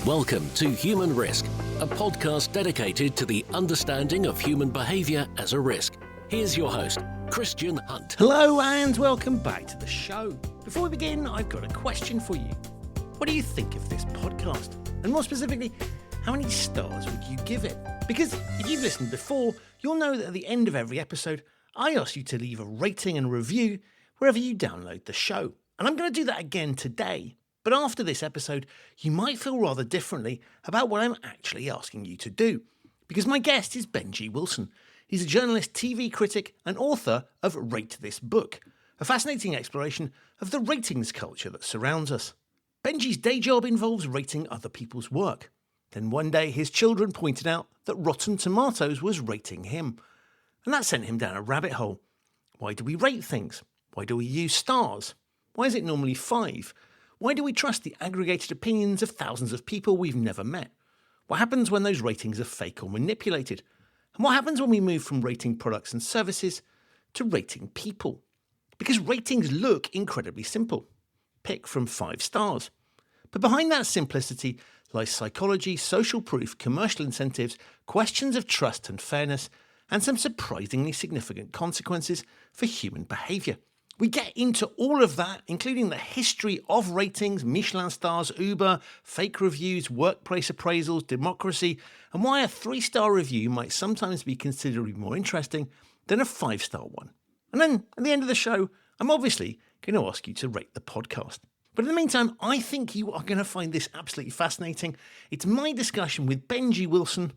Welcome to Human Risk, a podcast dedicated to the understanding of human behaviour as a risk. Here's your host, Christian Hunt. Hello and welcome back to the show. Before we begin, I've got a question for you. What do you think of this podcast? And more specifically, how many stars would you give it? Because if you've listened before, you'll know that at the end of every episode, I ask you to leave a rating and review wherever you download the show. And I'm going to do that again today. But after this episode, you might feel rather differently about what I'm actually asking you to do. Because my guest is Benji Wilson. He's a journalist, TV critic, and author of Rate This Book, a fascinating exploration of the ratings culture that surrounds us. Benji's day job involves rating other people's work. Then one day his children pointed out that Rotten Tomatoes was rating him. And that sent him down a rabbit hole. Why do we rate things? Why do we use stars? Why is it normally 5? Why do we trust the aggregated opinions of thousands of people we've never met? What happens when those ratings are fake or manipulated? And what happens when we move from rating products and services to rating people? Because ratings look incredibly simple. Pick from 5 stars. But behind that simplicity lies psychology, social proof, commercial incentives, questions of trust and fairness, and some surprisingly significant consequences for human behaviour. We get into all of that, including the history of ratings, Michelin stars, Uber, fake reviews, workplace appraisals, democracy, and why a 3-star review might sometimes be considerably more interesting than a 5-star one. And then, at the end of the show, I'm obviously going to ask you to rate the podcast. But in the meantime, I think you are going to find this absolutely fascinating. It's my discussion with Benji Wilson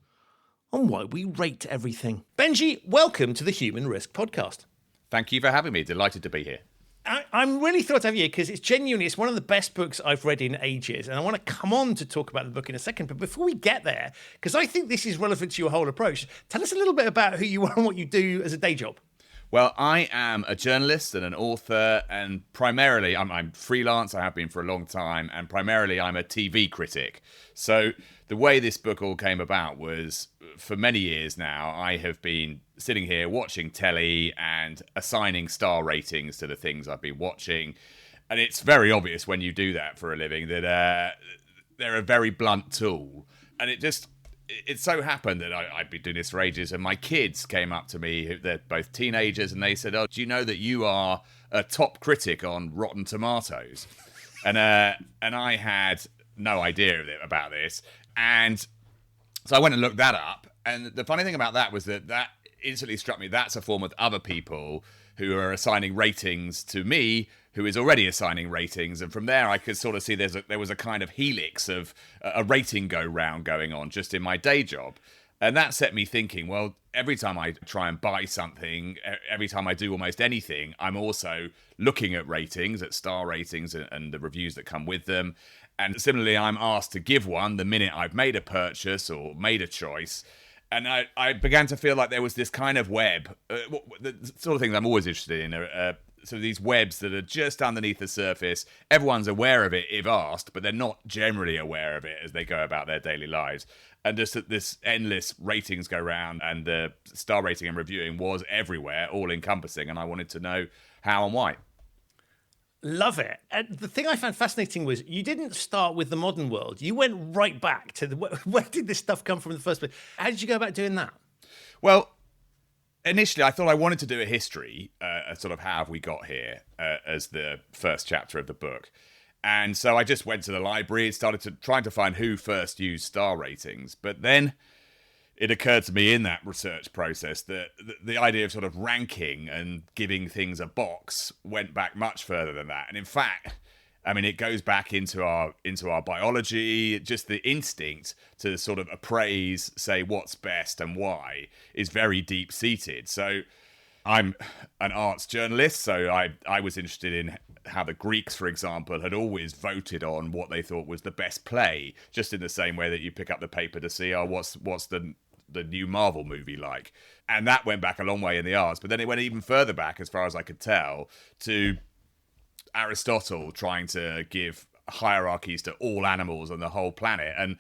on why we rate everything. Benji, welcome to the Human Risk Podcast. Thank you for having me. Delighted to be here. I'm really thrilled to have you because it's one of the best books I've read in ages. And I want to come on to talk about the book in a second. But before we get there, because I think this is relevant to your whole approach, tell us a little bit about who you are and what you do as a day job. Well, I am a journalist and an author, and primarily I'm freelance. I have been for a long time, and primarily I'm a TV critic. So the way this book all came about was, for many years now, I have been sitting here watching telly and assigning star ratings to the things I've been watching. And it's very obvious when you do that for a living that they're a very blunt tool. And it so happened that I'd been doing this for ages, and my kids came up to me, they're both teenagers, and they said, "Oh, do you know that you are a top critic on Rotten Tomatoes?" And I had no idea about this. And so I went and looked that up. And the funny thing about that was that instantly struck me that's a form of other people who are assigning ratings to me, who is already assigning ratings. And from there, I could sort of see there was a kind of helix of a rating go-round going on just in my day job. And that set me thinking, well, every time I try and buy something, every time I do almost anything, I'm also looking at ratings, at star ratings and the reviews that come with them. And similarly, I'm asked to give one the minute I've made a purchase or made a choice. And I began to feel like there was this kind of web, the sort of things I'm always interested in, sort of these webs that are just underneath the surface. Everyone's aware of it if asked, but they're not generally aware of it as they go about their daily lives. And just that this endless ratings go round, and the star rating and reviewing was everywhere, all encompassing, and I wanted to know how and why. Love it. And the thing I found fascinating was you didn't start with the modern world. You went right back to where did this stuff come from in the first place? How did you go about doing that? Well, initially, I thought I wanted to do a history, sort of how have we got here, as the first chapter of the book. And so I just went to the library and started trying to find who first used star ratings. But then it occurred to me in that research process that the idea of sort of ranking and giving things a box went back much further than that. And in fact, I mean, it goes back into our biology. Just the instinct to sort of appraise, say what's best and why is very deep-seated. So I'm an arts journalist, so I was interested in how the Greeks, for example, had always voted on what they thought was the best play, just in the same way that you pick up the paper to see, what's the new Marvel movie like. And that went back a long way in the arts, but then it went even further back, as far as I could tell, to Aristotle trying to give hierarchies to all animals on the whole planet. And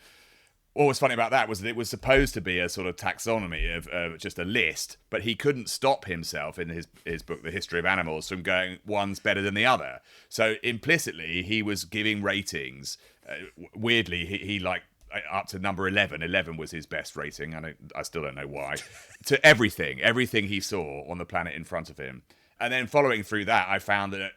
what was funny about that was that it was supposed to be a sort of taxonomy of just a list, but he couldn't stop himself in his book, The History of Animals, from going one's better than the other. So implicitly, he was giving ratings. Weirdly, he like up to number 11. 11 was his best rating, and I still don't know why, to everything he saw on the planet in front of him. And then following through that, I found that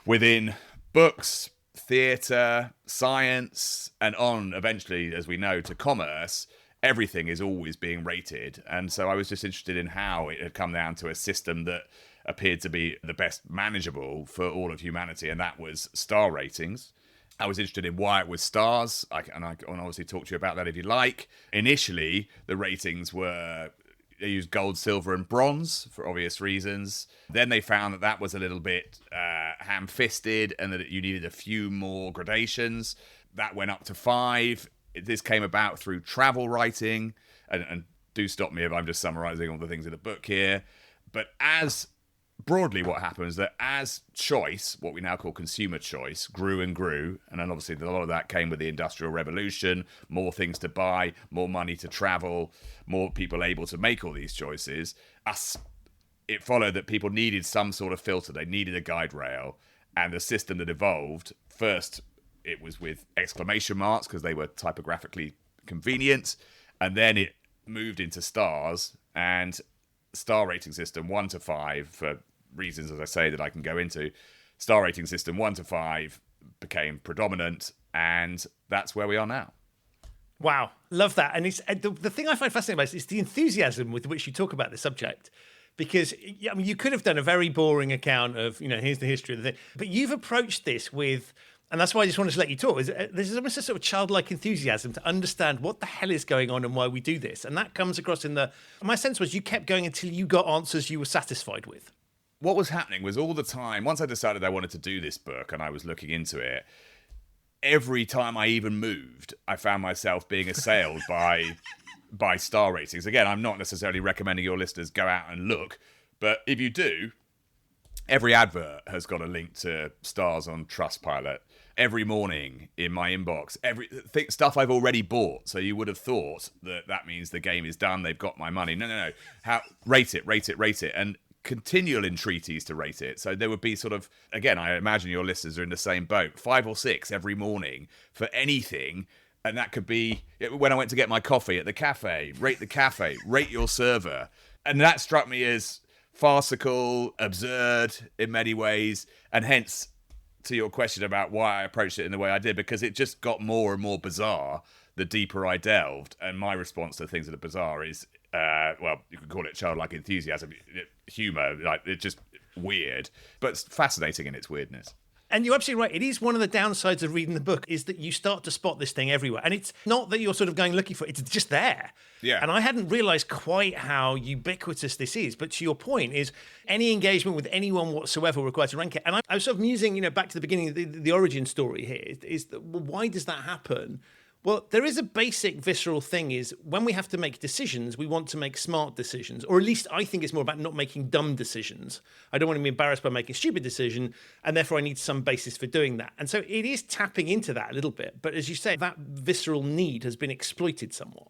within books, theatre, science, and on eventually, as we know, to commerce, everything is always being rated. And so I was just interested in how it had come down to a system that appeared to be the best manageable for all of humanity, and that was star ratings. I was interested in why it was stars, I can obviously talk to you about that if you like. Initially, the ratings were, they used gold, silver, and bronze for obvious reasons. Then they found that was a little bit ham-fisted and that you needed a few more gradations. That went up to 5. This came about through travel writing, and do stop me if I'm just summarising all the things in the book here. But broadly what happens that as choice, what we now call consumer choice, grew and grew, and then obviously a lot of that came with the Industrial Revolution, more things to buy, more money to travel, more people able to make all these choices, it followed that people needed some sort of filter, they needed a guide rail, and the system that evolved, first it was with exclamation marks because they were typographically convenient, and then it moved into stars, and star rating system 1 to 5 for reasons, as I say, that I can go into. Star rating system 1 to 5 became predominant, and that's where we are now. Wow, love that. And it's the thing I find fascinating about it is the enthusiasm with which you talk about the subject. Because I mean, you could have done a very boring account of, here's the history of the thing, but you've approached this with, and that's why I just wanted to let you talk, there's almost a sort of childlike enthusiasm to understand what the hell is going on and why we do this. And that comes across my sense was you kept going until you got answers you were satisfied with. What was happening was all the time, once I decided I wanted to do this book and I was looking into it, every time I even moved, I found myself being assailed by star ratings. Again, I'm not necessarily recommending your listeners go out and look, but if you do, every advert has got a link to stars on Trustpilot. Every morning in my inbox, stuff I've already bought. So you would have thought that means the game is done. They've got my money. No. Rate it. And continual entreaties to rate it. So there would be sort of, again, I imagine your listeners are in the same boat, 5 or 6 every morning for anything. And that could be when I went to get my coffee at the cafe, rate your server. And that struck me as farcical, absurd in many ways. And hence, to your question about why I approached it in the way I did, because it just got more and more bizarre the deeper I delved. And my response to things that are bizarre is, you could call it childlike enthusiasm, humour, like it's just weird, but it's fascinating in its weirdness. And you're absolutely right. It is one of the downsides of reading the book is that you start to spot this thing everywhere. And it's not that you're sort of going looking for it, it's just there. Yeah. And I hadn't realised quite how ubiquitous this is. But to your point is any engagement with anyone whatsoever requires to rank it. And I was sort of musing, back to the beginning, the origin story here is that, well, why does that happen? Well, there is a basic visceral thing is when we have to make decisions, we want to make smart decisions, or at least I think it's more about not making dumb decisions. I don't want to be embarrassed by making a stupid decision, and therefore I need some basis for doing that. And so it is tapping into that a little bit. But as you say, that visceral need has been exploited somewhat.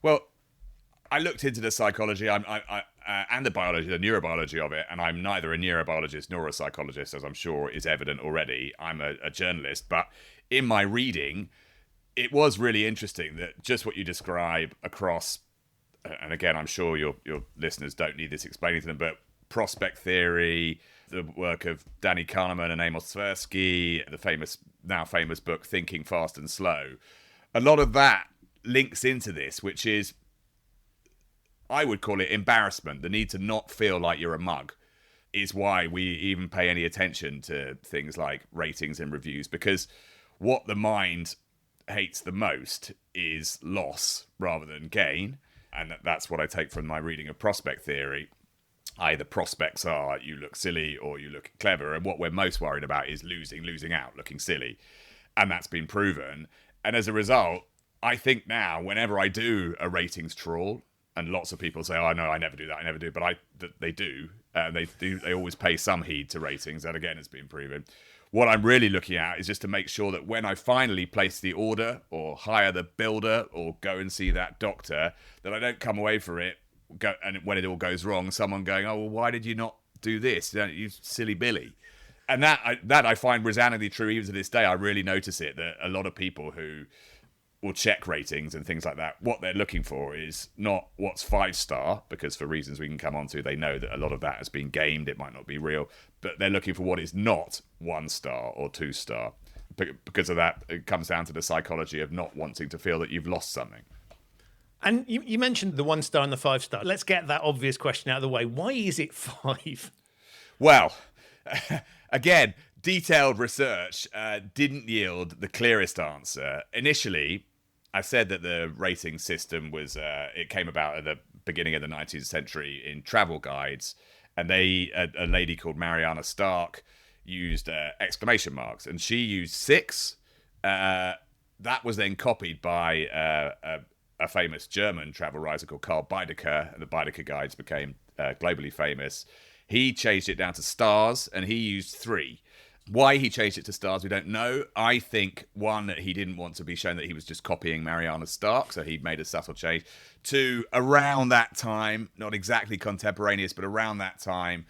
Well, I looked into the psychology and the biology, the neurobiology of it, and I'm neither a neurobiologist nor a psychologist, as I'm sure is evident already. I'm a journalist, but in my reading, it was really interesting that just what you describe across, and again, I'm sure your listeners don't need this explaining to them, but prospect theory, the work of Danny Kahneman and Amos Tversky, the now famous book, Thinking Fast and Slow. A lot of that links into this, which is, I would call it embarrassment. The need to not feel like you're a mug is why we even pay any attention to things like ratings and reviews, because what the mind hates the most is loss rather than gain, and that's what I take from my reading of prospect theory. Either prospects are you look silly or you look clever, and what we're most worried about is losing out, looking silly, and that's been proven. And as a result, I think now whenever I do a ratings trawl, and lots of people say, oh no, I never do that, but they do, they always pay some heed to ratings. That again has been proven. What I'm really looking at is just to make sure that when I finally place the order or hire the builder or go and see that doctor, that I don't come away from it, and when it all goes wrong, someone going, oh, well, why did you not do this? You silly Billy. And that I find resoundingly true even to this day. I really notice it, that a lot of people who or check ratings and things like that, what they're looking for is not what's 5-star, because for reasons we can come on to, they know that a lot of that has been gamed, it might not be real, but they're looking for what is not 1-star or 2-star. Because of that, it comes down to the psychology of not wanting to feel that you've lost something. And you mentioned the 1-star and the 5-star. Let's get that obvious question out of the way. Why is it 5? Well, again, detailed research didn't yield the clearest answer. Initially, I said that the rating system was, it came about at the beginning of the 19th century in travel guides, and a lady called Mariana Stark used exclamation marks, and she used 6. That was then copied by a famous German travel writer called Karl Baedeker, and the Baedeker guides became globally famous. He changed it down to stars, and he used 3. Why he changed it to stars, we don't know. I think, 1, that he didn't want to be shown that he was just copying Mariana Stark, so he'd made a subtle change. 2, around that time, not exactly contemporaneous, but around that time,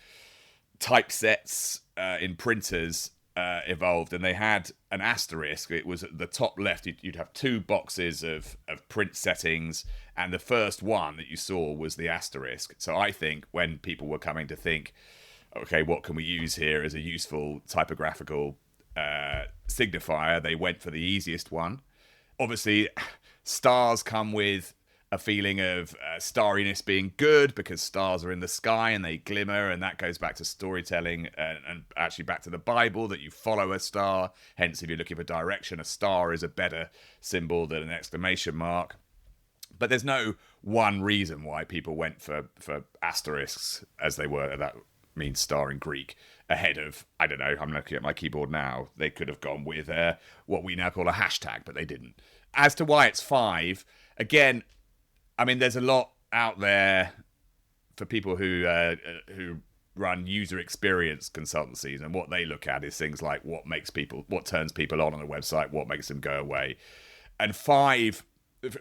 typesets in printers evolved, and they had an asterisk. It was at the top left. You'd have 2 boxes of print settings, and the first one that you saw was the asterisk. So I think when people were coming to think, okay, what can we use here as a useful typographical signifier, they went for the easiest one. Obviously, stars come with a feeling of starriness being good, because stars are in the sky and they glimmer, and that goes back to storytelling and actually back to the Bible, that you follow a star. Hence, if you're looking for direction, a star is a better symbol than an exclamation mark. But there's no one reason why people went for asterisks, as they were, that means star in Greek, ahead of, I don't know, I'm looking at my keyboard now, they could have gone with what we now call a hashtag, but they didn't. As to why it's 5, again, I mean, there's a lot out there for people who run user experience consultancies, and what they look at is things like what turns people on a website, what makes them go away. And 5,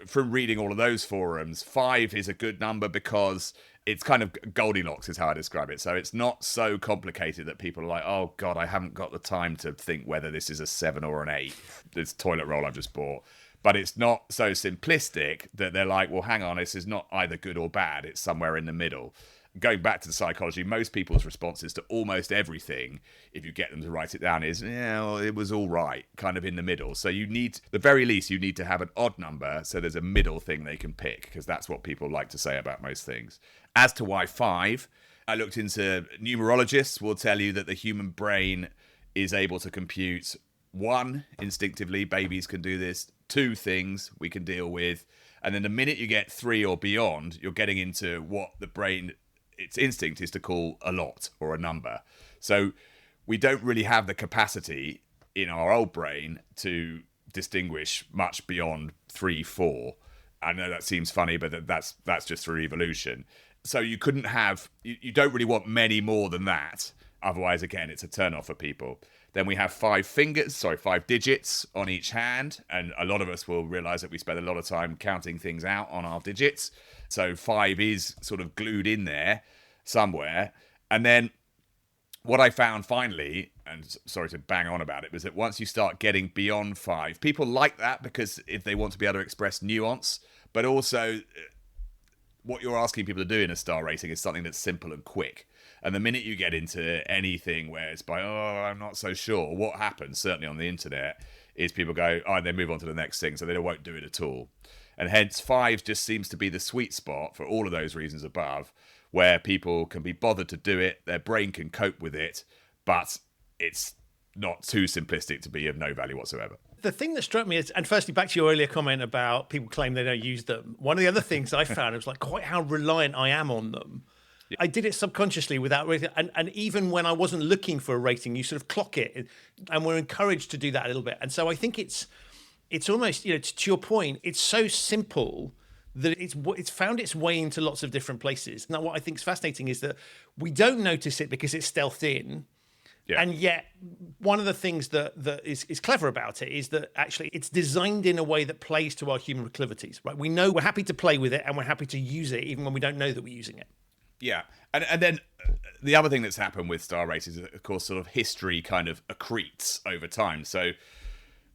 from reading all of those forums, 5 is a good number because it's kind of Goldilocks is how I describe it. So it's not so complicated that people are like, oh God, I haven't got the time to think whether this is a 7 or an 8, this toilet roll I've just bought. But it's not so simplistic that they're like, well, hang on, this is not either good or bad. It's somewhere in the middle. Going back to the psychology, most people's responses to almost everything, if you get them to write it down, is, yeah, well, it was all right, kind of in the middle. So you need, the very least, you need to have an odd number so there's a middle thing they can pick, because that's what people like to say about most things. As to why 5, I looked into, numerologists will tell you that the human brain is able to compute 1, instinctively, babies can do this, 2 things we can deal with, and then the minute you get 3 or beyond, you're getting into what the brain, its instinct is to call a lot or a number. So we don't really have the capacity in our old brain to distinguish much beyond 3, 4. I know that seems funny, but that's just through evolution. So you couldn't have, you don't really want many more than that. Otherwise, again, it's a turn-off for people. Then we have 5 digits on each hand. And a lot of us will realize that we spend a lot of time counting things out on our digits. So 5 is sort of glued in there somewhere. And then what I found finally, and sorry to bang on about it, was that once you start getting beyond 5, people like that because if they want to be able to express nuance, but also what you're asking people to do in a star rating is something that's simple and quick. And the minute you get into anything where it's by, oh, I'm not so sure, what happens, certainly on the internet, is people go, oh, and they move on to the next thing, so they won't do it at all. And hence 5 just seems to be the sweet spot for all of those reasons above, where people can be bothered to do it, their brain can cope with it, but it's not too simplistic to be of no value whatsoever. The thing that struck me is, and firstly, back to your earlier comment about people claim they don't use them. One of the other things I found was like quite how reliant I am on them. Yeah. I did it subconsciously without rating. And even when I wasn't looking for a rating, you sort of clock it. And we're encouraged to do that a little bit. And so I think it's almost, to your point, it's so simple that it's found its way into lots of different places. Now, what I think is fascinating is that we don't notice it because it's stealthed in. Yeah. And yet, one of the things that is clever about it is that actually it's designed in a way that plays to our human proclivities, right? We know we're happy to play with it and we're happy to use it even when we don't know that we're using it. Yeah. And then the other thing that's happened with star ratings is, of course, sort of history kind of accretes over time. So,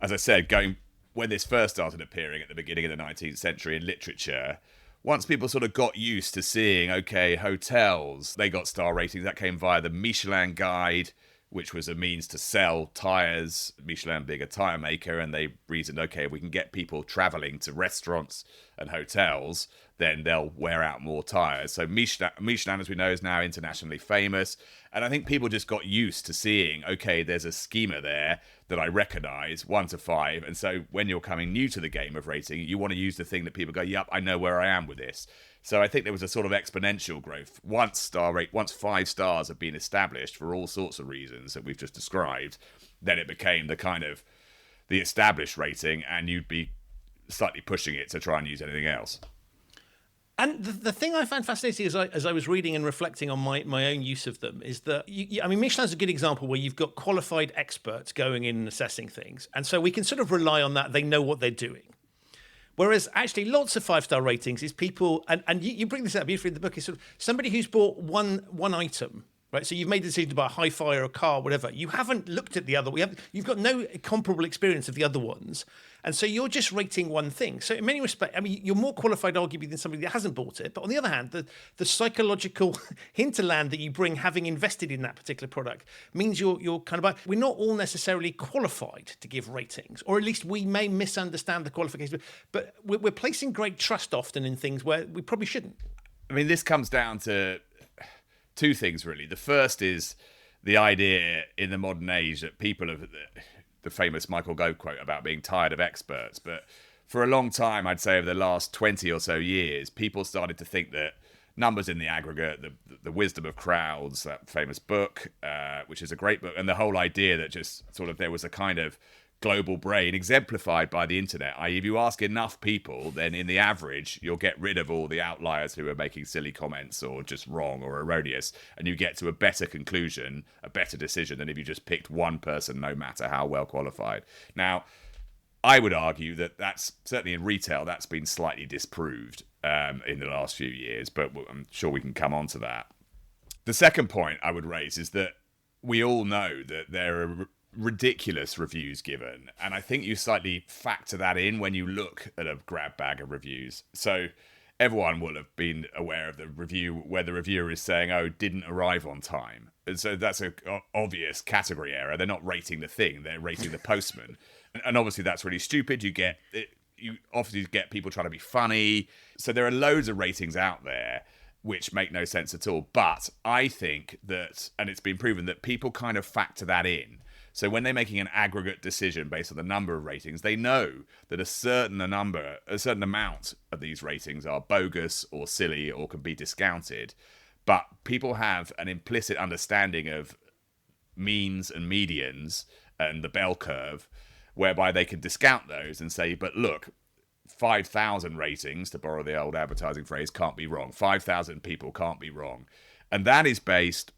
as I said, going when this first started appearing at the beginning of the 19th century in literature, once people sort of got used to seeing, okay, hotels, they got star ratings. That came via the Michelin Guide, which was a means to sell tyres, Michelin being a tyre maker, and they reasoned, okay, if we can get people travelling to restaurants and hotels, then they'll wear out more tyres. So Michelin, as we know, is now internationally famous. And I think people just got used to seeing, okay, there's a schema there that I recognise, 1 to 5. And so when you're coming new to the game of rating, you want to use the thing that people go, yep, I know where I am with this. So I think there was a sort of exponential growth. Once 5 stars have been established for all sorts of reasons that we've just described, then it became the kind of the established rating, and you'd be slightly pushing it to try and use anything else. And the thing I found fascinating as I was reading and reflecting on my own use of them is that, I mean, Michelin's a good example where you've got qualified experts going in and assessing things. And so we can sort of rely on that. They know what they're doing. Whereas actually lots of 5-star ratings is people, and you bring this up beautifully in the book, is sort of somebody who's bought one item, right? So you've made the decision to buy a hi-fi or a car, whatever. You haven't looked at the other. You've got no comparable experience of the other ones. And so you're just rating one thing. So in many respects, I mean, you're more qualified arguably than somebody that hasn't bought it. But on the other hand, the psychological hinterland that you bring having invested in that particular product means you're kind of, we're not all necessarily qualified to give ratings, or at least we may misunderstand the qualifications. But we're placing great trust often in things where we probably shouldn't. I mean, this comes down to two things, really. The first is the idea in the modern age that people have the famous Michael Gove quote about being tired of experts. But for a long time, I'd say over the last 20 or so years, people started to think that numbers in the aggregate, the wisdom of crowds, that famous book, which is a great book, and the whole idea that just sort of there was a kind of global brain exemplified by the internet, i.e. if you ask enough people, then in the average you'll get rid of all the outliers who are making silly comments or just wrong or erroneous, and you get to a better conclusion, a better decision than if you just picked one person, no matter how well qualified. Now, I would argue that that's certainly in retail, that's been slightly disproved in the last few years, but I'm sure we can come on to that. The second point I would raise is that we all know that there are ridiculous reviews given, and I think you slightly factor that in when you look at a grab bag of reviews. So everyone will have been aware of the review where the reviewer is saying, oh, didn't arrive on time, and so that's an obvious category error. They're not rating the thing, they're rating the postman. And obviously that's really stupid. You obviously get people trying to be funny, so there are loads of ratings out there which make no sense at all. But I think that, and it's been proven, that people kind of factor that in. So when they're making an aggregate decision based on the number of ratings, they know that a certain amount of these ratings are bogus or silly or can be discounted. But people have an implicit understanding of means and medians and the bell curve, whereby they can discount those and say, but look, 5,000 ratings, to borrow the old advertising phrase, can't be wrong. 5,000 people can't be wrong. And that is based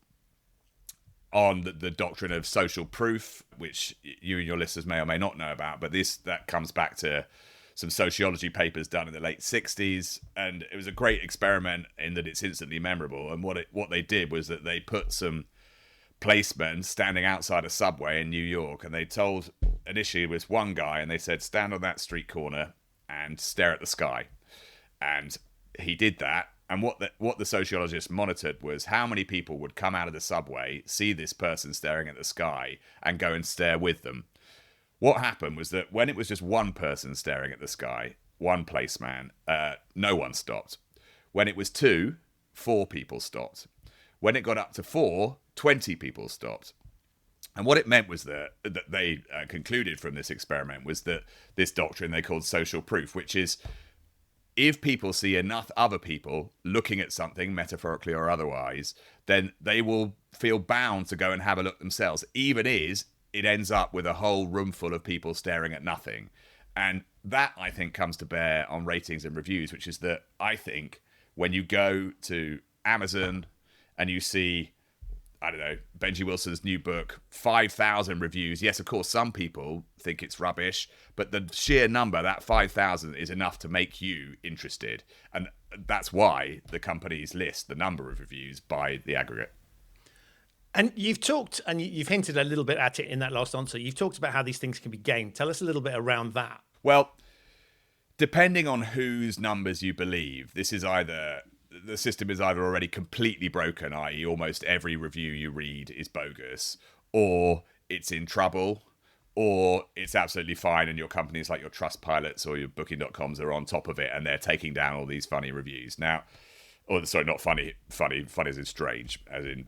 on the doctrine of social proof, which you and your listeners may or may not know about, but that comes back to some sociology papers done in the late 60s, and it was a great experiment in that it's instantly memorable. And what they did was that they put some policemen standing outside a subway in New York, and they told, initially it was one guy, and they said, stand on that street corner and stare at the sky. And he did that. And what the sociologists monitored was how many people would come out of the subway, see this person staring at the sky, and go and stare with them. What happened was that when it was just one person staring at the sky, one policeman, no one stopped. When it was 2, 4 people stopped. When it got up to 4, 20 people stopped. And what it meant was that they concluded from this experiment was that this doctrine they called social proof, which is, if people see enough other people looking at something, metaphorically or otherwise, then they will feel bound to go and have a look themselves, even as it ends up with a whole room full of people staring at nothing. And that, I think, comes to bear on ratings and reviews, which is that I think when you go to Amazon and you see, I don't know, Benji Wilson's new book, 5,000 reviews. Yes, of course, some people think it's rubbish, but the sheer number, that 5,000, is enough to make you interested. And that's why the companies list the number of reviews by the aggregate. And you've talked, and you've hinted a little bit at it in that last answer. You've talked about how these things can be gamed. Tell us a little bit around that. Well, depending on whose numbers you believe, the system is either already completely broken, i.e. almost every review you read is bogus, or it's in trouble, or it's absolutely fine and your companies like your Trustpilots or your Booking.coms are on top of it and they're taking down all these funny reviews. Now, not funny as in strange, as in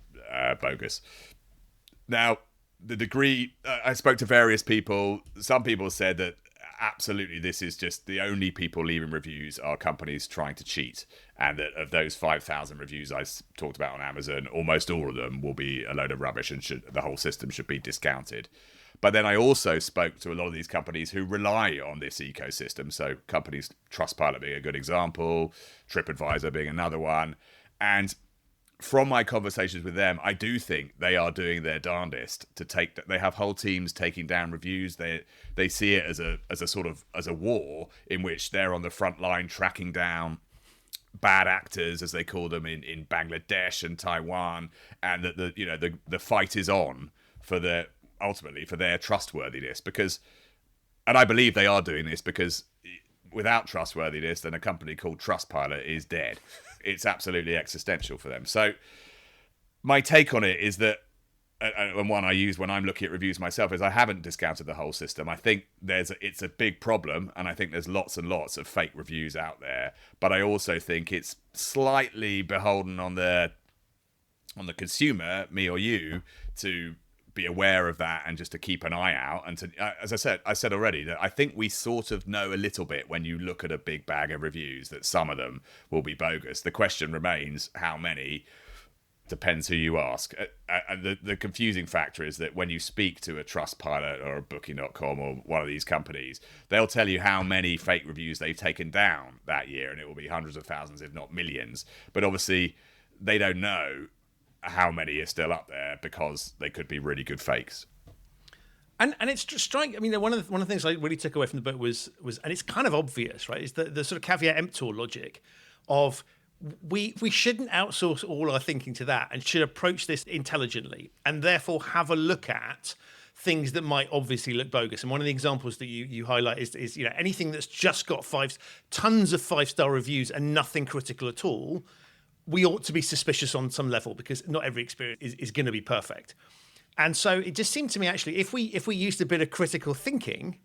bogus. Now, the degree, I spoke to various people. Some people said that absolutely this is just the only people leaving reviews are companies trying to cheat, and that of those 5,000 reviews I talked about on Amazon, almost all of them will be a load of rubbish and the whole system should be discounted. But then I also spoke to a lot of these companies who rely on this ecosystem. So companies, Trustpilot being a good example, TripAdvisor being another one. And from my conversations with them, I do think they are doing their darndest to they have whole teams taking down reviews. They see it as a war in which they're on the front line tracking down bad actors, as they call them, in Bangladesh and Taiwan, and that the fight is on ultimately for their trustworthiness, and I believe they are doing this because without trustworthiness, then a company called Trustpilot is dead. It's absolutely existential for them. So my take on it is that, and one I use when I'm looking at reviews myself, is I haven't discounted the whole system. I think it's a big problem, and I think there's lots and lots of fake reviews out there. But I also think it's slightly beholden on the consumer, me or you, to be aware of that and just to keep an eye out. And to, as I said already, that I think we sort of know a little bit when you look at a big bag of reviews that some of them will be bogus. The question remains, how many? Depends who you ask. And the confusing factor is that when you speak to a Trustpilot or a Booking.com or one of these companies, they'll tell you how many fake reviews they've taken down that year, and it will be hundreds of thousands, if not millions. But obviously, they don't know how many are still up there because they could be really good fakes. And it's just striking. I mean, one of the things I really took away from the book was, and it's kind of obvious, right? Is the sort of caveat emptor logic of we shouldn't outsource all our thinking to that, and should approach this intelligently, and therefore have a look at things that might obviously look bogus. And one of the examples that you highlight is anything that's just got tons of 5-star reviews and nothing critical at all. We ought to be suspicious on some level, because not every experience is going to be perfect. And so it just seemed to me, actually, if we used a bit of critical thinking,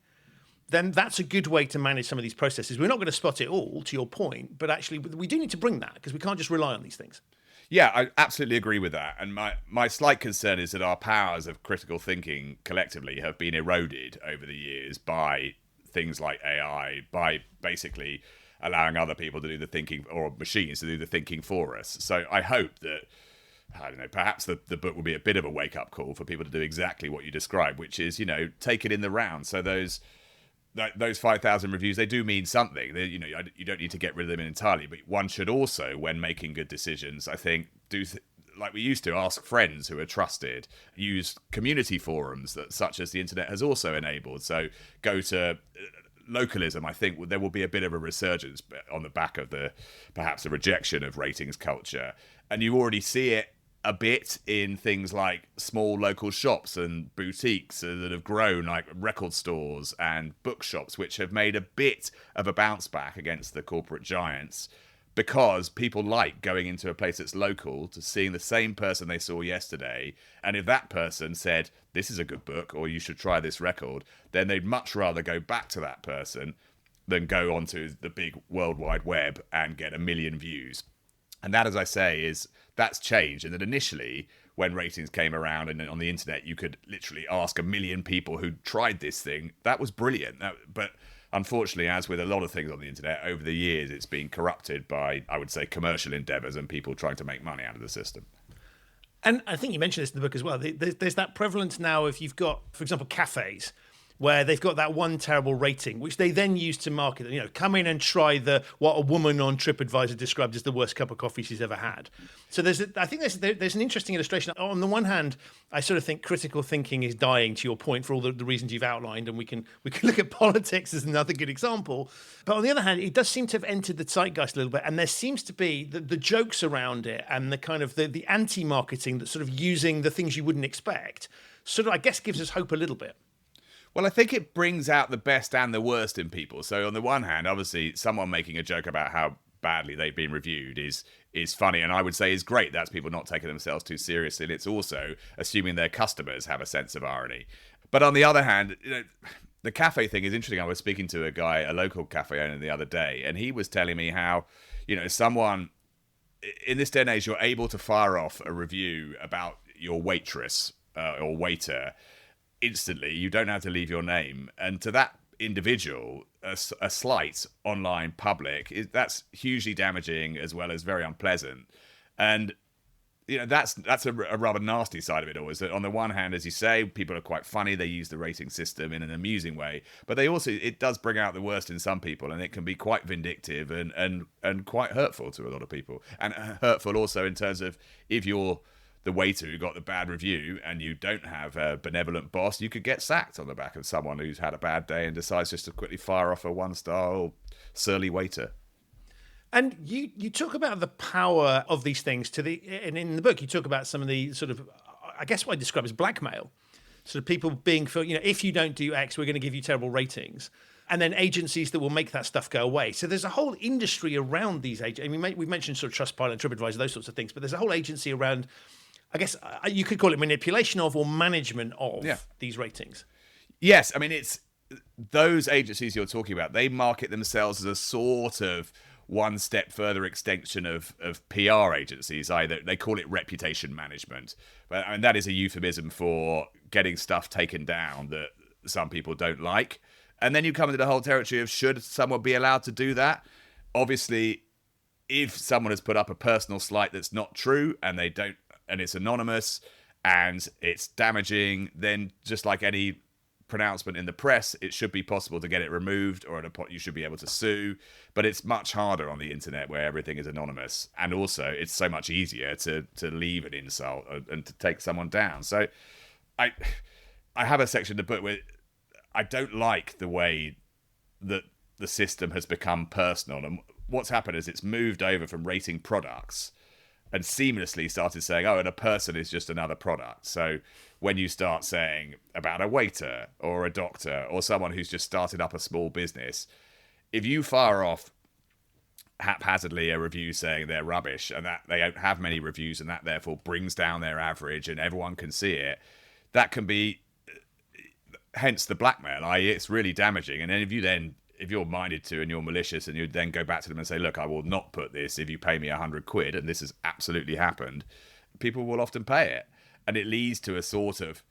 then that's a good way to manage some of these processes. We're not going to spot it all, to your point, but actually we do need to bring that, because we can't just rely on these things. Yeah, I absolutely agree with that. And my slight concern is that our powers of critical thinking collectively have been eroded over the years by things like AI, by basically allowing other people to do the thinking, or machines to do the thinking for us. So I hope that, I don't know, perhaps the book will be a bit of a wake-up call for people to do exactly what you described, which is, take it in the round. So those 5,000 reviews, they do mean something. You don't need to get rid of them entirely, but one should also, when making good decisions, I think, like we used to, ask friends who are trusted, use community forums such as the internet has also enabled. So go to localism. I think there will be a bit of a resurgence on the back of perhaps a rejection of ratings culture. And you already see it a bit in things like small local shops and boutiques that have grown, like record stores and bookshops, which have made a bit of a bounce back against the corporate giants, because people like going into a place that's local to seeing the same person they saw yesterday. And if that person said, this is a good book, or you should try this record, then they'd much rather go back to that person than go onto the big World Wide Web and get 1 million views. And that, as I say, that's changed. And that initially, when ratings came around and on the internet, you could literally ask 1 million people who tried this thing. That was brilliant. But unfortunately, as with a lot of things on the internet, over the years, it's been corrupted by, I would say, commercial endeavours and people trying to make money out of the system. And I think you mentioned this in the book as well. There's that prevalence now if you've got, for example, cafes, where they've got that one terrible rating, which they then use to market, come in and try what a woman on TripAdvisor described as the worst cup of coffee she's ever had. So I think there's an interesting illustration. On the one hand, I sort of think critical thinking is dying, to your point, for all the reasons you've outlined, and we can look at politics as another good example. But on the other hand, it does seem to have entered the zeitgeist a little bit, and there seems to be the jokes around it and the kind of the anti-marketing that's sort of using the things you wouldn't expect, sort of, I guess, gives us hope a little bit. Well, I think it brings out the best and the worst in people. So on the one hand, obviously, someone making a joke about how badly they've been reviewed is funny, and I would say is great. That's people not taking themselves too seriously. And it's also assuming their customers have a sense of irony. But on the other hand, the cafe thing is interesting. I was speaking to a local cafe owner the other day, and he was telling me how, someone in this day and age, you're able to fire off a review about your waitress or waiter instantly. You don't have to leave your name, and to that individual, a slight online public that's hugely damaging as well as very unpleasant. And that's a rather nasty side of it all, is that on the one hand, as you say, people are quite funny, they use the rating system in an amusing way, but it does bring out the worst in some people, and it can be quite vindictive and quite hurtful to a lot of people, and hurtful also in terms of, if you're the waiter who got the bad review and you don't have a benevolent boss, you could get sacked on the back of someone who's had a bad day and decides just to quickly fire off a 1-star or surly waiter. And you talk about the power of these things and in the book you talk about some of the sort of, I guess what I describe as blackmail. Sort of people being, if you don't do X, we're going to give you terrible ratings. And then agencies that will make that stuff go away. So there's a whole industry around these agents. I mean, we've mentioned sort of Trustpilot and TripAdvisor, those sorts of things, but there's a whole agency around, I guess you could call it manipulation of or management of these ratings. Yes, I mean, it's those agencies you're talking about, they market themselves as a sort of one step further extension of PR agencies. Either they call it reputation management, and that is a euphemism for getting stuff taken down that some people don't like. And then you come into the whole territory of, should someone be allowed to do that? Obviously, if someone has put up a personal slight that's not true and it's anonymous and it's damaging, then just like any pronouncement in the press, it should be possible to get it removed, or you should be able to sue. But it's much harder on the internet where everything is anonymous, and also it's so much easier to leave an insult and to take someone down. So I have a section in the book where I don't like the way that the system has become personal, and what's happened is it's moved over from rating products and seamlessly started saying, and a person is just another product. So when you start saying about a waiter or a doctor or someone who's just started up a small business, if you fire off haphazardly a review saying they're rubbish and that they don't have many reviews and that therefore brings down their average and everyone can see it, that can be, hence the blackmail, i.e. it's really damaging. And then if you're minded to and you're malicious and you then go back to them and say, look, I will not put this if you pay me £100, and this has absolutely happened, people will often pay it. And it leads to a sort of,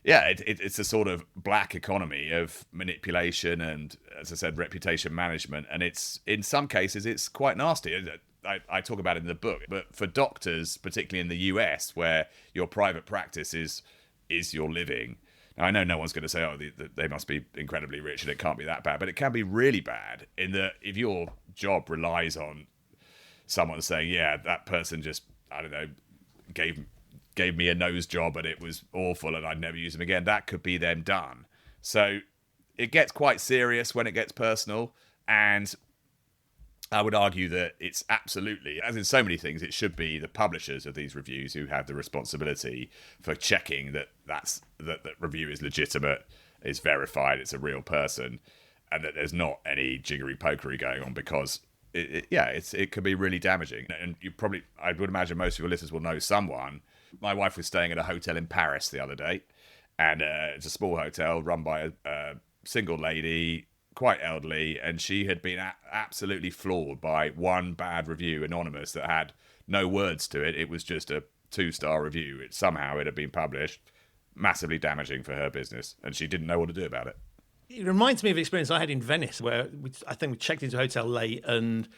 it's a sort of black economy of manipulation and, as I said, reputation management. And it's, in some cases, it's quite nasty. I talk about it in the book, but for doctors, particularly in the US, where your private practice is your living. Now, I know no one's going to say, they must be incredibly rich and it can't be that bad, but it can be really bad in that if your job relies on someone saying, that person just, I don't know, gave me a nose job and it was awful and I'd never use them again, that could be them done. So it gets quite serious when it gets personal, and I would argue that it's absolutely, as in so many things, it should be the publishers of these reviews who have the responsibility for checking that review is legitimate, is verified, it's a real person, and that there's not any jiggery pokery going on, because it could be really damaging. And I would imagine most of your listeners will know someone. My wife was staying at a hotel in Paris the other day, and it's a small hotel run by a single lady, quite elderly, and she had been absolutely floored by one bad review, anonymous, that had no words to it. It was just a 2-star review. Somehow it had been published, massively damaging for her business, and she didn't know what to do about it. It reminds me of an experience I had in Venice, where I think we checked into a hotel late and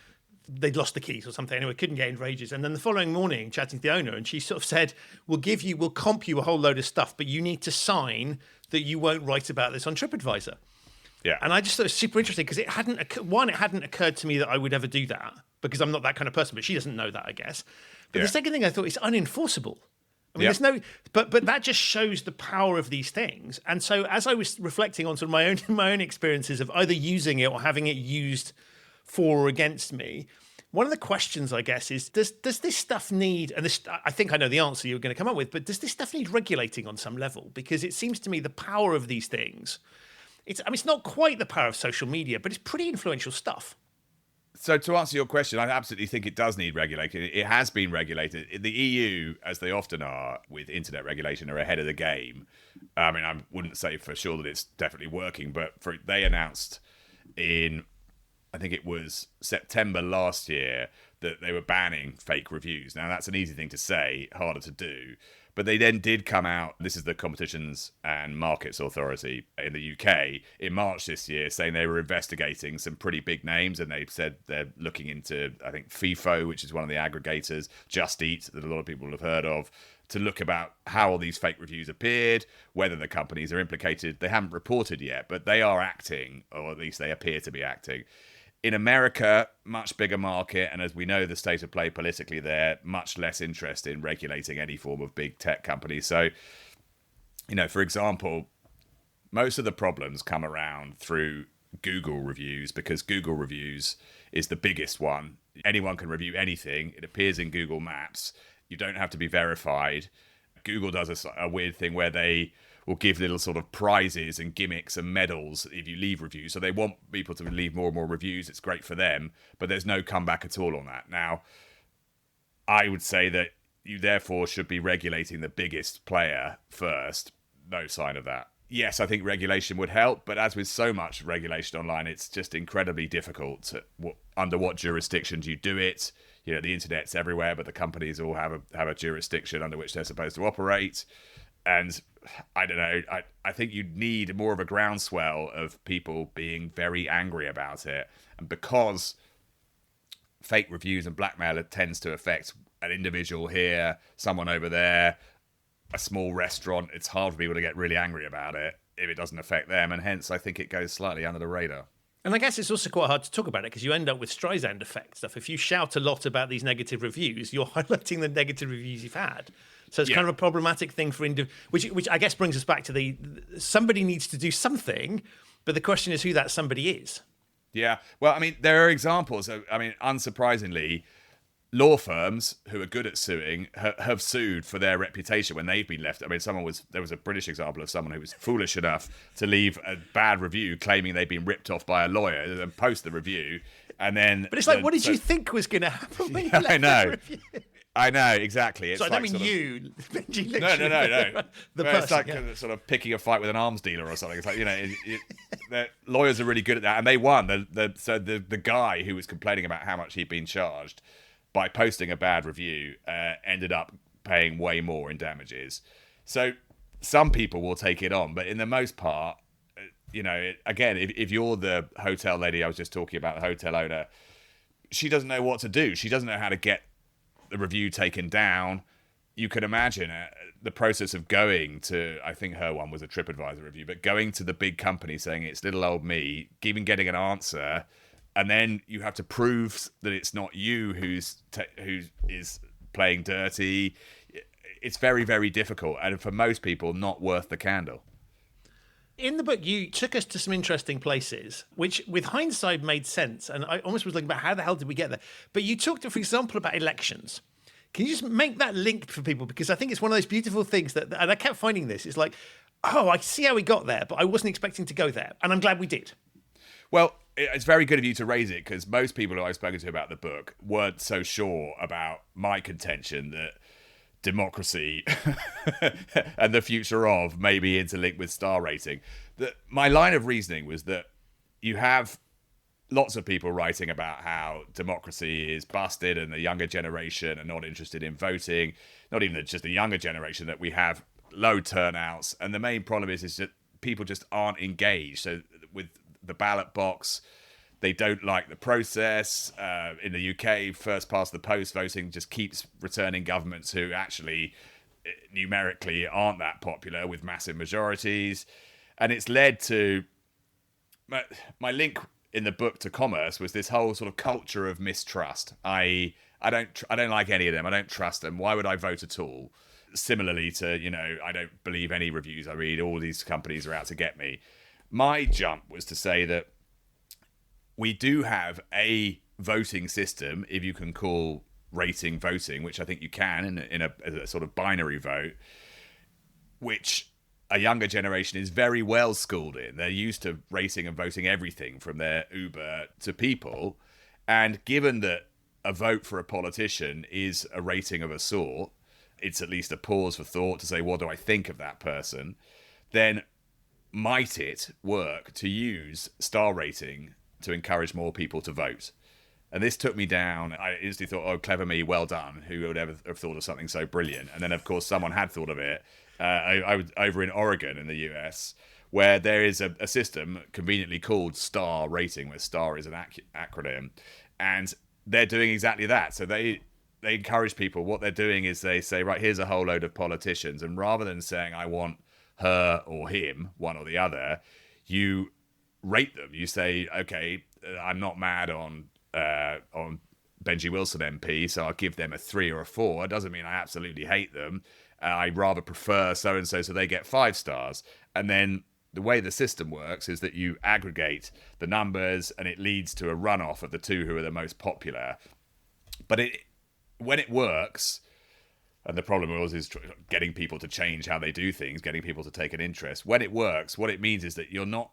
they'd lost the keys or something. Anyway, couldn't get in for ages. And then the following morning, chatting to the owner, and she sort of said, we'll comp you a whole load of stuff, but you need to sign that you won't write about this on TripAdvisor. Yeah. And I just thought it was super interesting, because it hadn't occurred to me that I would ever do that, because I'm not that kind of person, but she doesn't know that, I guess. But the second thing I thought is unenforceable. I mean, there's no, but that just shows the power of these things. And so as I was reflecting on sort of my own experiences of either using it or having it used for or against me, One of the questions, I guess, is does this stuff need, and this, I think I know the answer you're going to come up with, but does this stuff need regulating on some level? Because it seems to me the power of these things, it's not quite the power of social media, but it's pretty influential stuff. So to answer your question, I absolutely think it does need regulating. It has been regulated. The EU, as they often are with internet regulation, are ahead of the game. I mean, I wouldn't say for sure that it's definitely working, but they announced in, I think it was September last year, that they were banning fake reviews. Now, that's an easy thing to say, harder to do. But they then did come out, this is the Competitions and Markets Authority in the UK, in March this year, saying they were investigating some pretty big names, and they said they're looking into, I think, FIFO, which is one of the aggregators, Just Eat, that a lot of people have heard of, to look about how all these fake reviews appeared, whether the companies are implicated. They haven't reported yet, but they are acting, or at least they appear to be acting. In America, much bigger market, and as we know, the state of play politically there, much less interest in regulating any form of big tech company. So, for example, most of the problems come around through Google reviews, because Google reviews is the biggest one. Anyone can review anything. It appears in Google Maps. You don't have to be verified. Google does a weird thing where they will give little sort of prizes and gimmicks and medals if you leave reviews. So they want people to leave more and more reviews. It's great for them, but there's no comeback at all on that. Now, I would say that you therefore should be regulating the biggest player first. No sign of that. Yes, I think regulation would help, but as with so much regulation online, it's just incredibly difficult under what jurisdiction do you do it. The internet's everywhere, but the companies all have a jurisdiction under which they're supposed to operate. And I don't know, I think you need more of a groundswell of people being very angry about it. And because fake reviews and blackmail tends to affect an individual here, someone over there, a small restaurant, it's hard for people to get really angry about it if it doesn't affect them. And hence, I think it goes slightly under the radar. And I guess it's also quite hard to talk about it because you end up with Streisand effect stuff. If you shout a lot about these negative reviews, you're highlighting the negative reviews you've had. So it's kind of a problematic thing for which I guess brings us back to somebody needs to do something, but the question is who that somebody is. Yeah. Well, I mean, there are examples. Unsurprisingly, law firms who are good at suing have sued for their reputation when they've been left. I mean, there was a British example of someone who was foolish enough to leave a bad review claiming they'd been ripped off by a lawyer and post the review. And then, but it's like, what did you think was going to happen when you left the review? I know, exactly. It's you. Benji, no. The person, it's like sort of picking a fight with an arms dealer or something. It's like, the lawyers are really good at that, and they won. So the guy who was complaining about how much he'd been charged by posting a bad review ended up paying way more in damages. So some people will take it on, but in the most part, again, if you're the hotel lady I was just talking about, the hotel owner, she doesn't know what to do. She doesn't know how to get the review taken down. You can imagine the process of going to, I think her one was a TripAdvisor review, but going to the big company saying it's little old me, even getting an answer, and then you have to prove that it's not you who is playing dirty. It's very, very difficult, and for most people, not worth the candle. In the book, you took us to some interesting places, which with hindsight made sense. And I almost was looking about how the hell did we get there? But you talked, for example, about elections. Can you just make that link for people? Because I think it's one of those beautiful things and I kept finding this. It's like, oh, I see how we got there, but I wasn't expecting to go there. And I'm glad we did. Well, it's very good of you to raise it, because most people who I've spoken to about the book weren't so sure about my contention that democracy and the future of may be interlinked with star rating. My line of reasoning was that you have lots of people writing about how democracy is busted and the younger generation are not interested in voting, not even just the younger generation, that we have low turnouts. And the main problem is that people just aren't engaged. So with the ballot box, they don't like the process. In the UK, first past the post voting just keeps returning governments who actually numerically aren't that popular with massive majorities. And it's led to my link in the book to commerce was this whole sort of culture of mistrust. I don't like any of them. I don't trust them. Why would I vote at all? Similarly to, I don't believe any reviews I read. All these companies are out to get me. My jump was to say that we do have a voting system, if you can call rating voting, which I think you can in a sort of binary vote, which a younger generation is very well schooled in. They're used to rating and voting everything from their Uber to people. And given that a vote for a politician is a rating of a sort, it's at least a pause for thought to say, what do I think of that person? Then might it work to use star rating to encourage more people to vote? And this took me down. I instantly thought, oh, clever me, well done. Who would ever have thought of something so brilliant? And then, of course, someone had thought of it. I was over in Oregon in the US, where there is a system conveniently called star rating, where star is an acronym. And they're doing exactly that. So they encourage people. What they're doing is they say, right, here's a whole load of politicians. And rather than saying, I want her or him, one or the other, you rate them. You say, okay, I'm not mad on Benji Wilson MP, so I'll give them a 3 or a 4. It doesn't mean I absolutely hate them. I rather prefer so-and-so, so they get 5 stars. And then the way the system works is that you aggregate the numbers and it leads to a runoff of the 2 who are the most popular. But when it works, and the problem is getting people to change how they do things, getting people to take an interest. When it works, what it means is that you're not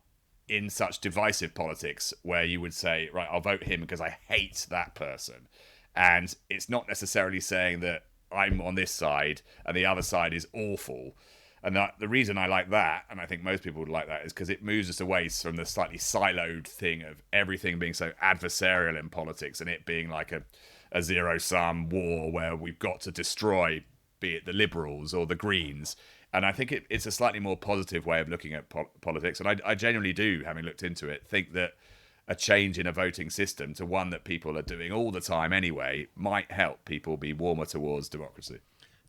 in such divisive politics where you would say, right, I'll vote him because I hate that person. And it's not necessarily saying that I'm on this side and the other side is awful. And the reason I like that, and I think most people would like that, is because it moves us away from the slightly siloed thing of everything being so adversarial in politics and it being like a zero-sum war where we've got to destroy, be it the Liberals or the Greens. And I think it's a slightly more positive way of looking at politics. And I genuinely do, having looked into it, think that a change in a voting system to one that people are doing all the time anyway might help people be warmer towards democracy.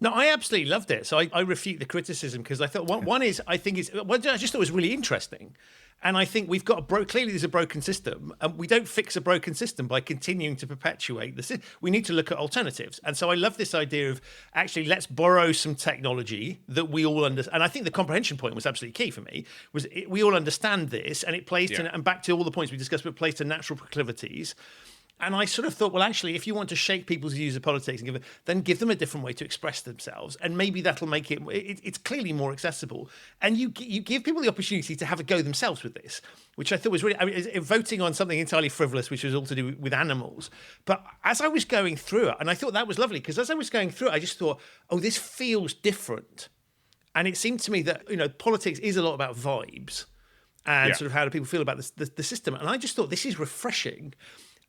No, I absolutely loved it. So I refute the criticism because I thought one is, I just thought it was really interesting. And I think we've got clearly there's a broken system, and we don't fix a broken system by continuing to perpetuate the system. We need to look at alternatives. And so I love this idea of actually let's borrow some technology that we all understand. And I think the comprehension point was absolutely key for me. We all understand this, and it plays to, and back to all the points we discussed, but it plays to natural proclivities. And I sort of thought, well, actually, if you want to shape people's views of politics and then give them a different way to express themselves, and maybe that'll make it's clearly more accessible. And you give people the opportunity to have a go themselves with this, which I thought was really, I mean, voting on something entirely frivolous, which was all to do with animals. But as I was going through it, and I thought that was lovely, because as I was going through it, I just thought, oh, this feels different. And it seemed to me that, politics is a lot about vibes and sort of how do people feel about the system. And I just thought this is refreshing.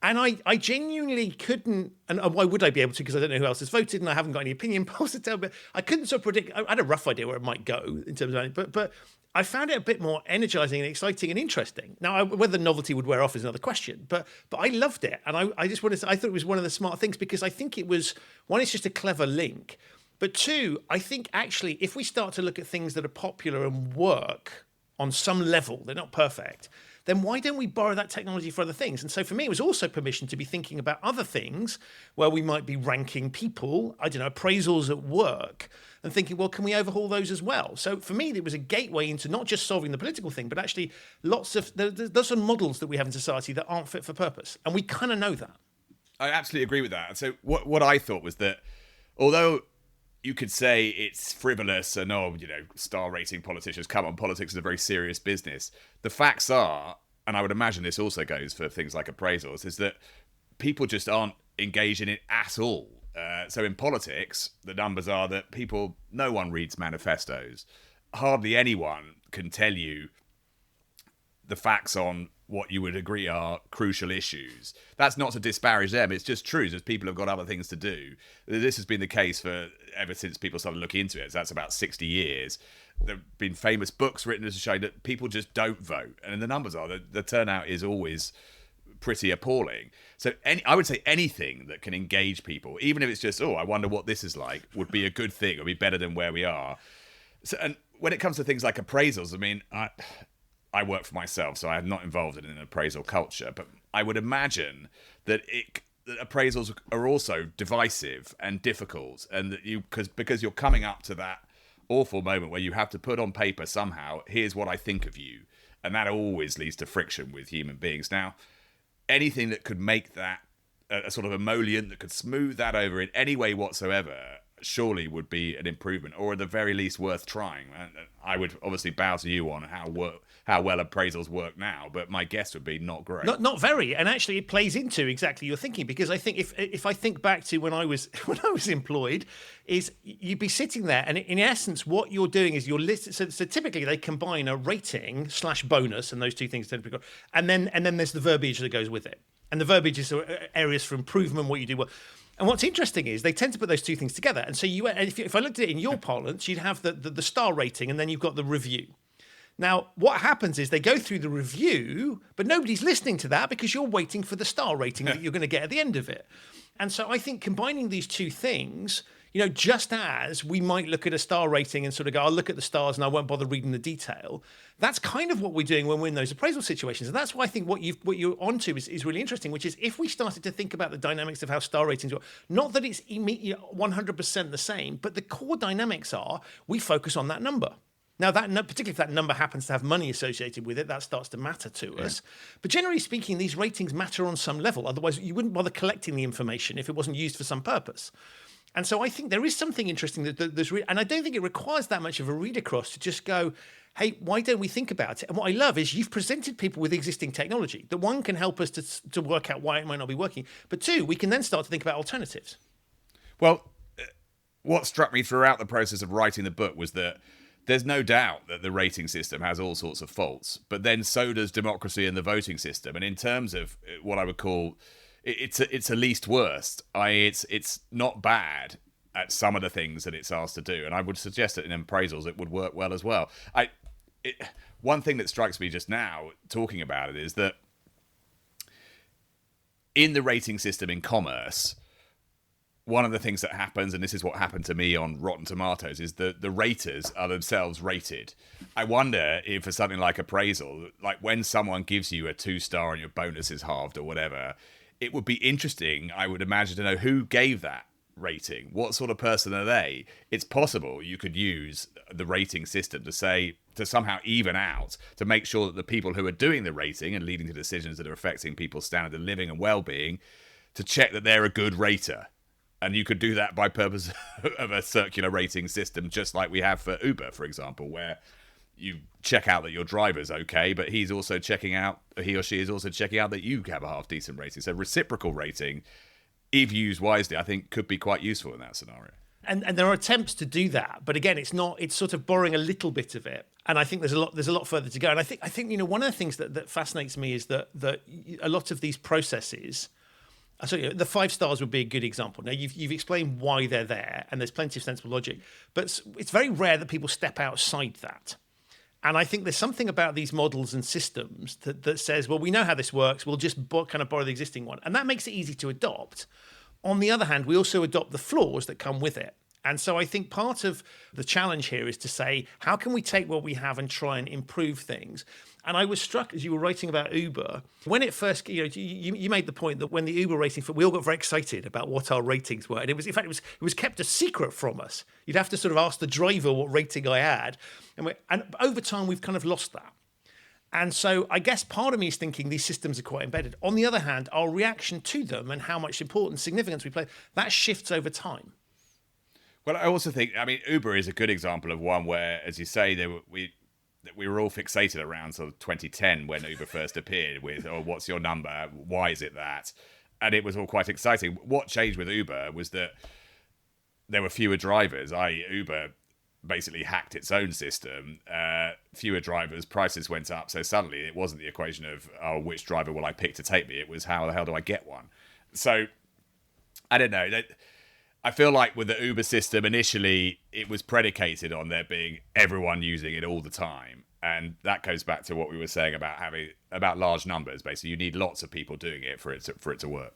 And I genuinely couldn't, and why would I be able to? Because I don't know who else has voted, and I haven't got any opinion polls to tell. But I couldn't sort of predict. I had a rough idea where it might go in terms of, but I found it a bit more energizing and exciting and interesting. Now, whether novelty would wear off is another question. But I loved it, and I just wanted to. I thought it was one of the smart things because I think it was one. It's just a clever link, but two, I think actually if we start to look at things that are popular and work on some level, they're not perfect, then why don't we borrow that technology for other things? And so for me, it was also permission to be thinking about other things where we might be ranking people, I don't know, appraisals at work, and thinking, well, can we overhaul those as well? So for me, it was a gateway into not just solving the political thing, but actually there's some models that we have in society that aren't fit for purpose. And we kind of know that. I absolutely agree with that. So what I thought was that although you could say it's frivolous and, star rating politicians, come on, politics is a very serious business. The facts are, and I would imagine this also goes for things like appraisals, is that people just aren't engaged in it at all. So in politics, the numbers are that no one reads manifestos. Hardly anyone can tell you the facts on what you would agree are crucial issues. That's not to disparage them. It's just true that people have got other things to do. This has been the case ever since people started looking into it. So that's about 60 years. There have been famous books written to show that people just don't vote. And the numbers are that the turnout is always pretty appalling. So I would say anything that can engage people, even if it's just, I wonder what this is like, would be a good thing. It would be better than where we are. So, and when it comes to things like appraisals, I mean, I work for myself, so I'm not involved in an appraisal culture, but I would imagine that appraisals are also divisive and difficult, and that because you're coming up to that awful moment where you have to put on paper somehow, here's what I think of you, and that always leads to friction with human beings. Now, anything that could make that a sort of emollient that could smooth that over in any way whatsoever, surely would be an improvement, or at the very least worth trying. And I would obviously bow to you on how well appraisals work now, but my guess would be not great. Not very, and actually it plays into exactly your thinking, because I think if I think back to when I was employed, is you'd be sitting there, and in essence what you're doing is you're listening. So typically they combine a rating / bonus, and those two things tend to be, and then there's the verbiage that goes with it, and the verbiage is areas for improvement, what you do well. And what's interesting is they tend to put those two things together. And so if I looked at it in your parlance, you'd have the star rating, and then you've got the review. Now, what happens is they go through the review, but nobody's listening to that because you're waiting for the star rating that you're going to get at the end of it. And so I think combining these two things, just as we might look at a star rating and sort of go, I'll look at the stars and I won't bother reading the detail. That's kind of what we're doing when we're in those appraisal situations. And that's why I think what you're onto is really interesting, which is if we started to think about the dynamics of how star ratings work, not that it's 100% the same, but the core dynamics are we focus on that number. Now, particularly if that number happens to have money associated with it, that starts to matter to us. But generally speaking, these ratings matter on some level. Otherwise, you wouldn't bother collecting the information if it wasn't used for some purpose. And so I think there is something interesting and I don't think it requires that much of a read across to just go, hey, why don't we think about it? And what I love is you've presented people with existing technology that, one, can help us to work out why it might not be working, but two, we can then start to think about alternatives. Well, what struck me throughout the process of writing the book was that there's no doubt that the rating system has all sorts of faults, but then so does democracy and the voting system. And in terms of what I would call, it's a least worst. It's not bad at some of the things that it's asked to do, and I would suggest that in appraisals it would work well as well. One thing that strikes me just now talking about it is that in the rating system in commerce, one of the things that happens, and this is what happened to me on Rotten Tomatoes, is that the raters are themselves rated. I wonder if for something like appraisal, like when someone gives you a 2-star and your bonus is halved or whatever, it would be interesting, I would imagine, to know who gave that rating. What sort of person are they? It's possible you could use the rating system to somehow even out, to make sure that the people who are doing the rating and leading to decisions that are affecting people's standard of living and well-being, to check that they're a good rater. And you could do that by purpose of a circular rating system, just like we have for Uber, for example, where you check out that your driver's okay, but he or she is also checking out that you have a half-decent rating. So reciprocal rating, if used wisely, I think could be quite useful in that scenario. And there are attempts to do that, but again, it's sort of borrowing a little bit of it. And I think there's a lot further to go. And I think one of the things that fascinates me is that a lot of these processes. So the 5 stars would be a good example. Now you've explained why they're there, and there's plenty of sensible logic, but it's very rare that people step outside that. And I think there's something about these models and systems that says, well, we know how this works. We'll just kind of borrow the existing one, and that makes it easy to adopt. On the other hand, we also adopt the flaws that come with it. And so I think part of the challenge here is to say, how can we take what we have and try and improve things? And I was struck as you were writing about Uber, when it first, you made the point that when the Uber rating, we all got very excited about what our ratings were. And it was kept a secret from us. You'd have to sort of ask the driver what rating I had. And over time, we've kind of lost that. And so I guess part of me is thinking these systems are quite embedded. On the other hand, our reaction to them and how much importance, significance we play, that shifts over time. Well, I also think, Uber is a good example of one where, as you say, we were all fixated around sort of 2010 when Uber first appeared with, oh, what's your number? Why is it that? And it was all quite exciting. What changed with Uber was that there were fewer drivers. Uber basically hacked its own system. Fewer drivers, prices went up. So suddenly it wasn't the equation of, oh, which driver will I pick to take me? It was, how the hell do I get one? So I don't know. I feel like with the Uber system, initially, it was predicated on there being everyone using it all the time. And that goes back to what we were saying about large numbers. Basically, you need lots of people doing it for it to work.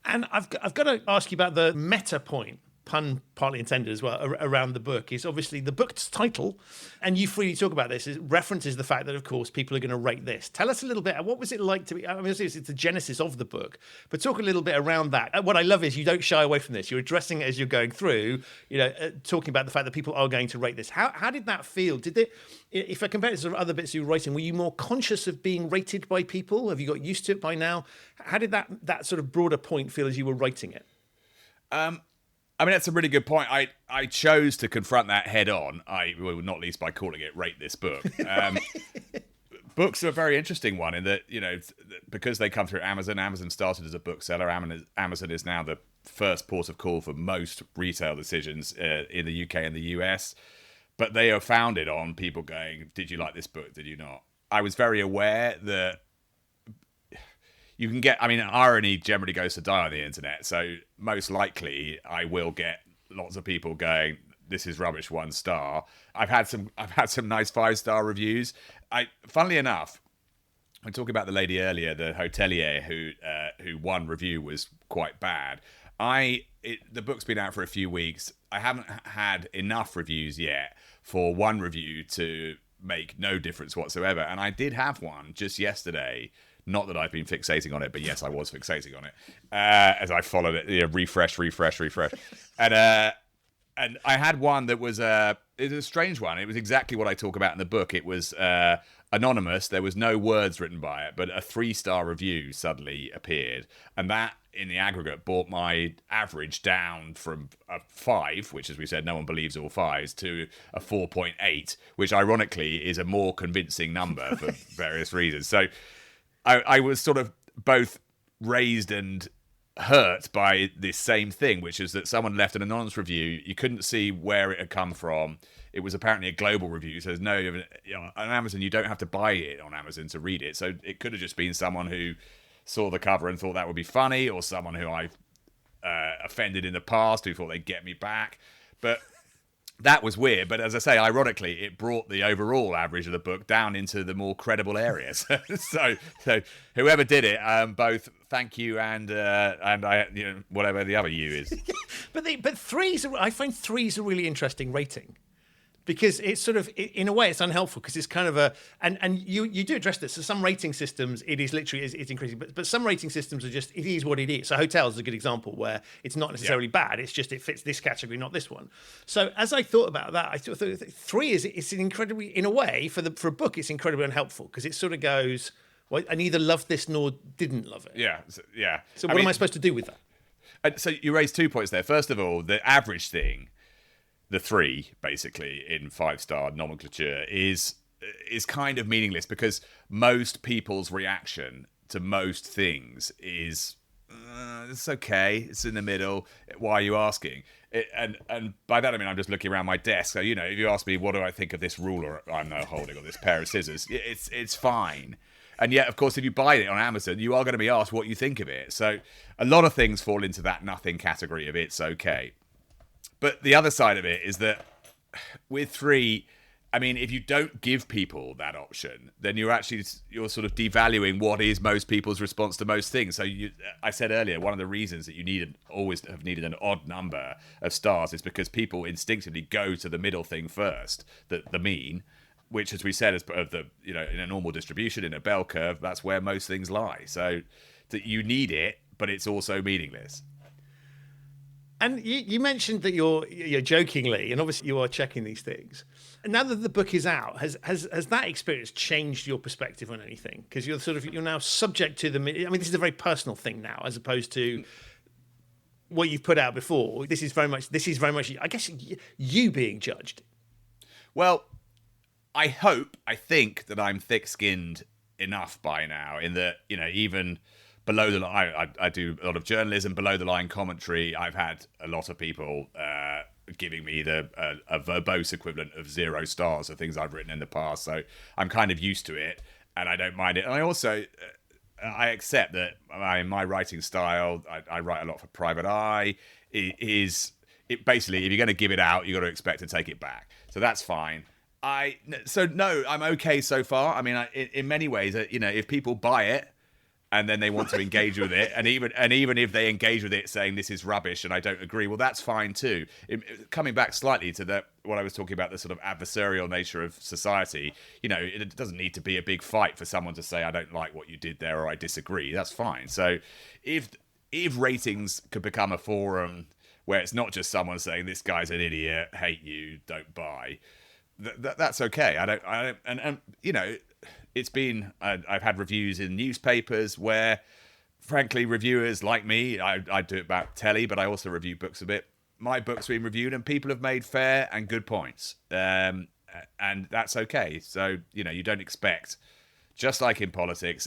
And I've got to ask you about the meta point pun partly intended as well, around the book is obviously the book's title, and you freely talk about this, it references the fact that, of course, people are going to rate this. Tell us a little bit, what was it like to be, I mean, it's the genesis of the book, but talk a little bit around that. What I love is you don't shy away from this. You're addressing it as you're going through, talking about the fact that people are going to rate this. How did that feel? Did it, if I compare it to sort of other bits you were writing, were you more conscious of being rated by people? Have you got used to it by now? How did that sort of broader point feel as you were writing it? I mean, that's a really good point. I chose to confront that head on. Well, not least by calling it "Rate This Book." Books are a very interesting one in that, because they come through Amazon. Amazon started as a bookseller. Amazon is now the first port of call for most retail decisions in the UK and the US. But they are founded on people going, "Did you like this book? Did you not?" I was very aware that you can get, irony generally goes to die on the internet. So most likely I will get lots of people going, "This is rubbish, 1 star." I've had some nice 5-star reviews. Funnily enough, I'm talking about the lady earlier, the hotelier who one review was quite bad. The book's been out for a few weeks. I haven't had enough reviews yet for one review to make no difference whatsoever. And I did have one just yesterday. Not that I've been fixating on it, but yes, I was fixating on it as I followed it. Refresh. And I had one that was it was a strange one. It was exactly what I talk about in the book. It was anonymous. There was no words written by it, but a 3-star review suddenly appeared. And that, in the aggregate, brought my average down from a 5, which, as we said, no one believes all 5s, to a 4.8, which ironically is a more convincing number for various reasons. So I was sort of both raised and hurt by this same thing, which is that someone left an anonymous review. You couldn't see where it had come from. It was apparently a global review, so there's no, on Amazon, you don't have to buy it on Amazon to read it. So it could have just been someone who saw the cover and thought that would be funny, or someone who I've offended in the past who thought they'd get me back. But that was weird. But as I say, ironically, it brought the overall average of the book down into the more credible areas. so whoever did it, both thank you and I, whatever the other you is. but threes, I find 3's a really interesting rating. Because it's sort of, in a way, it's unhelpful because it's kind of and you do address this. So some rating systems, it is literally, it's increasing. But some rating systems are just, it is what it is. So hotels is a good example where it's not necessarily bad. It's just, it fits this category, not this one. So as I thought about that, I thought 3 it's an incredibly, in a way, for a book, it's incredibly unhelpful because it sort of goes, well, I neither loved this nor didn't love it. Yeah. So what am I supposed to do with that? So you raised 2 points there. First of all, the average thing, the 3 basically in 5-star nomenclature is kind of meaningless because most people's reaction to most things is it's okay, it's in the middle, why are you asking? And by that I mean I'm just looking around my desk. So if you ask me what do I think of this ruler I'm now holding or this pair of scissors, it's fine. And yet, of course, if you buy it on Amazon, you are going to be asked what you think of it. So a lot of things fall into that nothing category of it's okay. But the other side of it is that with 3, I mean, if you don't give people that option, then you're sort of devaluing what is most people's response to most things. So I said earlier, one of the reasons that you always have needed an odd number of stars is because people instinctively go to the middle thing first, the mean, which, as we said, is of the in a normal distribution, in a bell curve, that's where most things lie. So that you need it, but it's also meaningless. And you mentioned that you're jokingly, and obviously you are checking these things. And now that the book is out, has that experience changed your perspective on anything? Because you're now subject to I mean, this is a very personal thing now, as opposed to what you've put out before. This is very much, I guess, you being judged. Well, I think that I'm thick-skinned enough by now, in that even below the line, I do a lot of journalism, below the line commentary. I've had a lot of people giving me a verbose equivalent of 0 stars of things I've written in the past. So I'm kind of used to it and I don't mind it. And I also, I accept that my writing style, I write a lot for private eye, basically, if you're going to give it out, you've got to expect to take it back. So that's fine. I'm okay so far. I mean, in many ways, if people buy it, and then they want to engage with it, and even if they engage with it saying this is rubbish and I don't agree, well, that's fine too. Coming back slightly to what I was talking about, the sort of adversarial nature of society, it doesn't need to be a big fight for someone to say I don't like what you did there or I disagree. That's fine. So if ratings could become a forum where it's not just someone saying this guy's an idiot, hate you, don't buy, that's okay. It's been, I've had reviews in newspapers where, frankly, reviewers like me, I do it about telly, but I also review books a bit. My book's been reviewed and people have made fair and good points. And that's okay. So, you don't expect, just like in politics,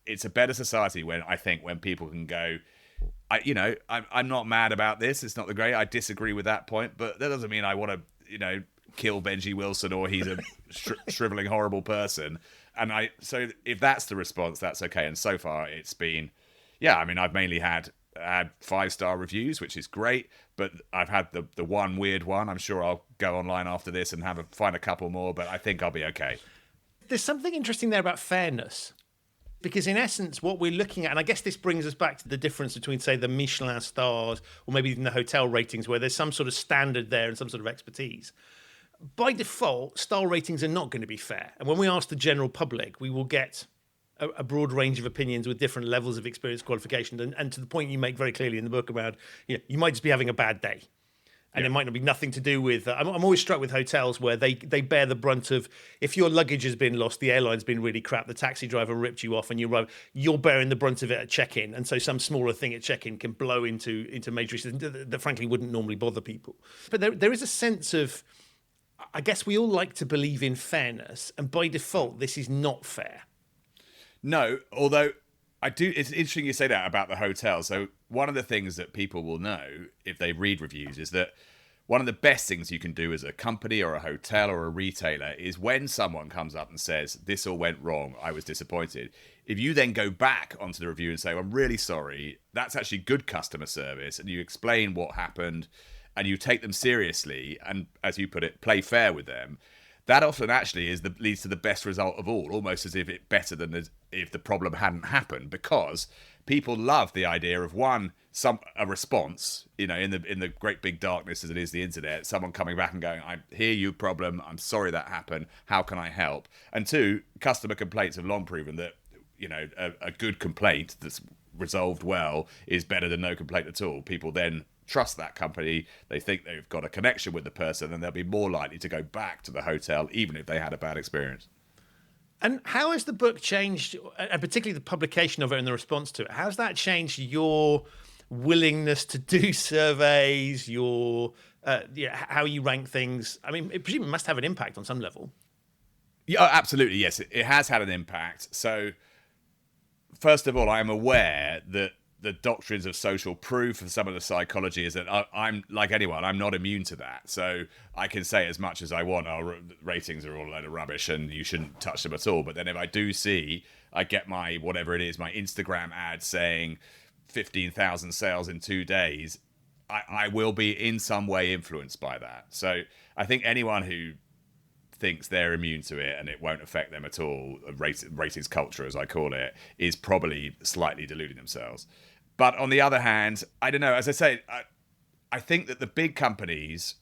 it's a better society when people can go, I'm not mad about this. It's not the great. I disagree with that point, but that doesn't mean I want to, kill Benji Wilson or he's a shriveling horrible person. And so if that's the response, that's okay. And so far it's been, I've mainly had 5-star reviews, which is great, but I've had the one weird one. I'm sure I'll go online after this and find a couple more, but I think I'll be okay. There's something interesting there about fairness. Because in essence, what we're looking at, and I guess this brings us back to the difference between, say, the Michelin stars or maybe even the hotel ratings, where there's some sort of standard there and some sort of expertise. By default, star ratings are not going to be fair. And when we ask the general public, we will get a broad range of opinions with different levels of experience, qualification. And to the point you make very clearly in the book about, you might just be having a bad day. And it might not be nothing to do with... I'm always struck with hotels where they bear the brunt of... If your luggage has been lost, the airline's been really crap, the taxi driver ripped you off, and you're bearing the brunt of it at check-in. And so some smaller thing at check-in can blow into major issues that frankly wouldn't normally bother people. But there is a sense of... I guess we all like to believe in fairness, and by default, this is not fair. No, although I do. It's interesting you say that about the hotel. So one of the things that people will know if they read reviews is that one of the best things you can do as a company or a hotel or a retailer is when someone comes up and says, this all went wrong, I was disappointed. If you then go back onto the review and say, I'm really sorry, that's actually good customer service, and you explain what happened, and you take them seriously, and as you put it, play fair with them, that often actually leads to the best result of all, almost as if it's better than if the problem hadn't happened, because people love the idea of a response, in the great big darkness as it is the internet, someone coming back and going, I hear you problem, I'm sorry that happened, how can I help? And 2, customer complaints have long proven that, a good complaint that's resolved well is better than no complaint at all. People then trust that company, they think they've got a connection with the person, and they'll be more likely to go back to the hotel even if they had a bad experience. And how has the book changed, and particularly the publication of it and the response to it, how's that changed your willingness to do surveys, your how you rank things? I mean, it presumably must have an impact on some level. Yeah, absolutely, yes. It has had an impact. So, first of all, I am aware that the doctrines of social proof and some of the psychology is that I'm like anyone, I'm not immune to that. So I can say as much as I want, ratings are all a load of rubbish and you shouldn't touch them at all. But then if I do I get my, whatever it is, my Instagram ad saying 15,000 sales in 2 days, I will be in some way influenced by that. So I think anyone who thinks they're immune to it and it won't affect them at all, ratings culture as I call it, is probably slightly deluding themselves. But on the other hand, I don't know, as I say, I think that the big companies,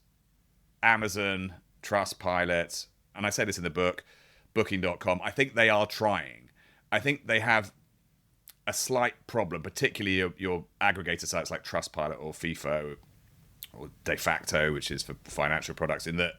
Amazon, Trustpilot, and I say this in the book, Booking.com, I think they are trying. I think they have a slight problem, particularly your aggregator sites like Trustpilot or FIFO or De Facto, which is for financial products, in that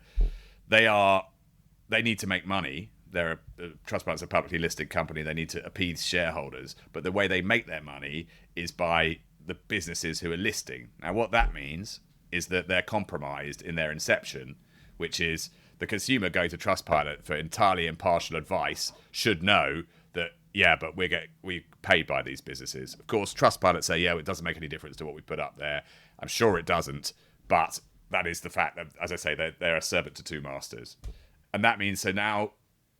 they need to make money. Trustpilot's a publicly listed company. They need to appease shareholders. But the way they make their money is by the businesses who are listing. Now, what that means is that they're compromised in their inception, which is the consumer going to Trustpilot for entirely impartial advice should know that, but we paid by these businesses. Of course, Trustpilot say, it doesn't make any difference to what we put up there. I'm sure it doesn't, but that is the fact that, as I say, they're a servant to two masters. And that means, so now,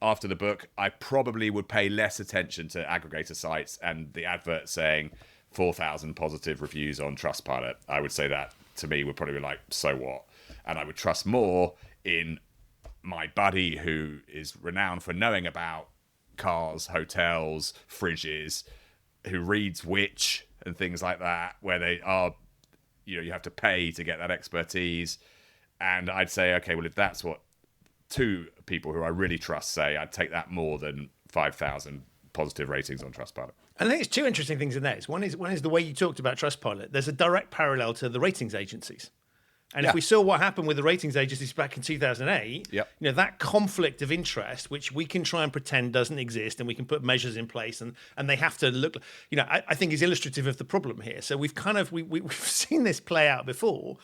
after the book, I probably would pay less attention to aggregator sites and the advert saying 4,000 positive reviews on Trustpilot. I would say that, to me, would probably be like, so what? And I would trust more in my buddy who is renowned for knowing about cars, hotels, fridges, who reads which and things like that, where they are, you have to pay to get that expertise. And I'd say, okay, well, if that's what two people who I really trust say, I'd take that more than 5,000 positive ratings on Trustpilot. And I think it's two interesting things in there. One is the way you talked about Trustpilot. There's a direct parallel to the ratings agencies. And if we saw what happened with the ratings agencies back in 2008, that conflict of interest, which we can try and pretend doesn't exist, and we can put measures in place, and they have to look, I think is illustrative of the problem here. So we've we've seen this play out before.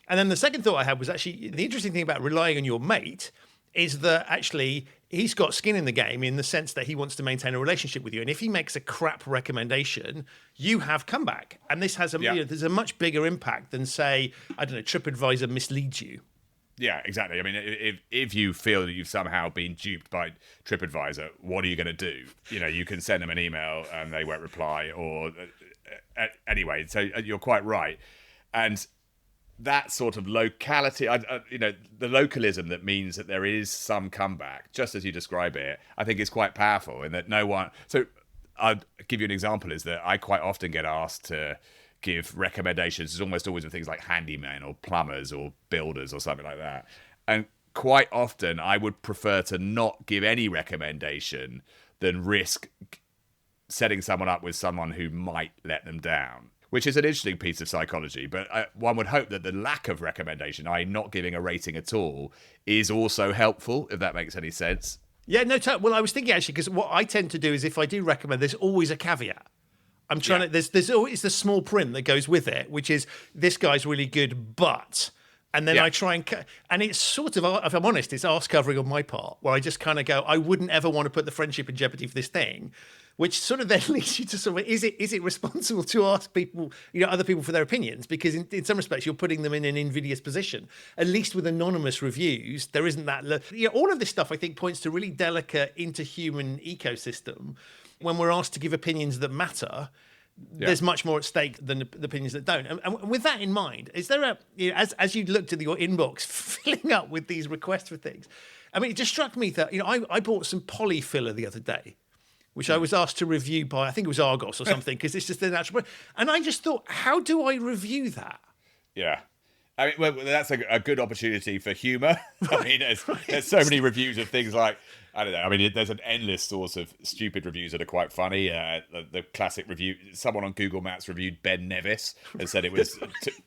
And then the second thought I had was actually the interesting thing about relying on your mate is that actually he's got skin in the game in the sense that he wants to maintain a relationship with you. And if he makes a crap recommendation, you have comeback. And this has there's a much bigger impact than, say, I don't know, TripAdvisor misleads you. Yeah, exactly. I mean, if you feel that you've somehow been duped by TripAdvisor, what are you going to do? You can send them an email and they won't reply. Or anyway, so you're quite right. And that sort of locality, the localism that means that there is some comeback, just as you describe it, I think is quite powerful in that no one... So I'll give you an example, is that I quite often get asked to give recommendations. It's almost always with things like handymen or plumbers or builders or something like that. And quite often I would prefer to not give any recommendation than risk setting someone up with someone who might let them down, which is an interesting piece of psychology. But one would hope that the lack of recommendation, i.e. not giving a rating at all, is also helpful, if that makes any sense. Yeah, no, well, I was thinking actually, because what I tend to do is if I do recommend, there's always a caveat. I'm trying to, there's always the small print that goes with it, which is this guy's really good, but... And then I try and it's sort of, if I'm honest, it's arse covering on my part, where I just kind of go, I wouldn't ever want to put the friendship in jeopardy for this thing, which sort of then leads you to sort of, is it responsible to ask people, other people for their opinions? Because in some respects, you're putting them in an invidious position. At least with anonymous reviews, there isn't that, all of this stuff I think points to really delicate interhuman ecosystem. When we're asked to give opinions that matter, there's much more at stake than the opinions that don't. And with that in mind, is there as you looked at your inbox filling up with these requests for things, I mean, it just struck me that, I bought some poly filler the other day, which I was asked to review by, I think it was Argos or something, because it's just the natural. And I just thought, how do I review that? Yeah. I mean, well, that's a good opportunity for humour. I mean, there's so many reviews of things like, I don't know. I mean, there's an endless source of stupid reviews that are quite funny. The classic review, someone on Google Maps reviewed Ben Nevis and said it was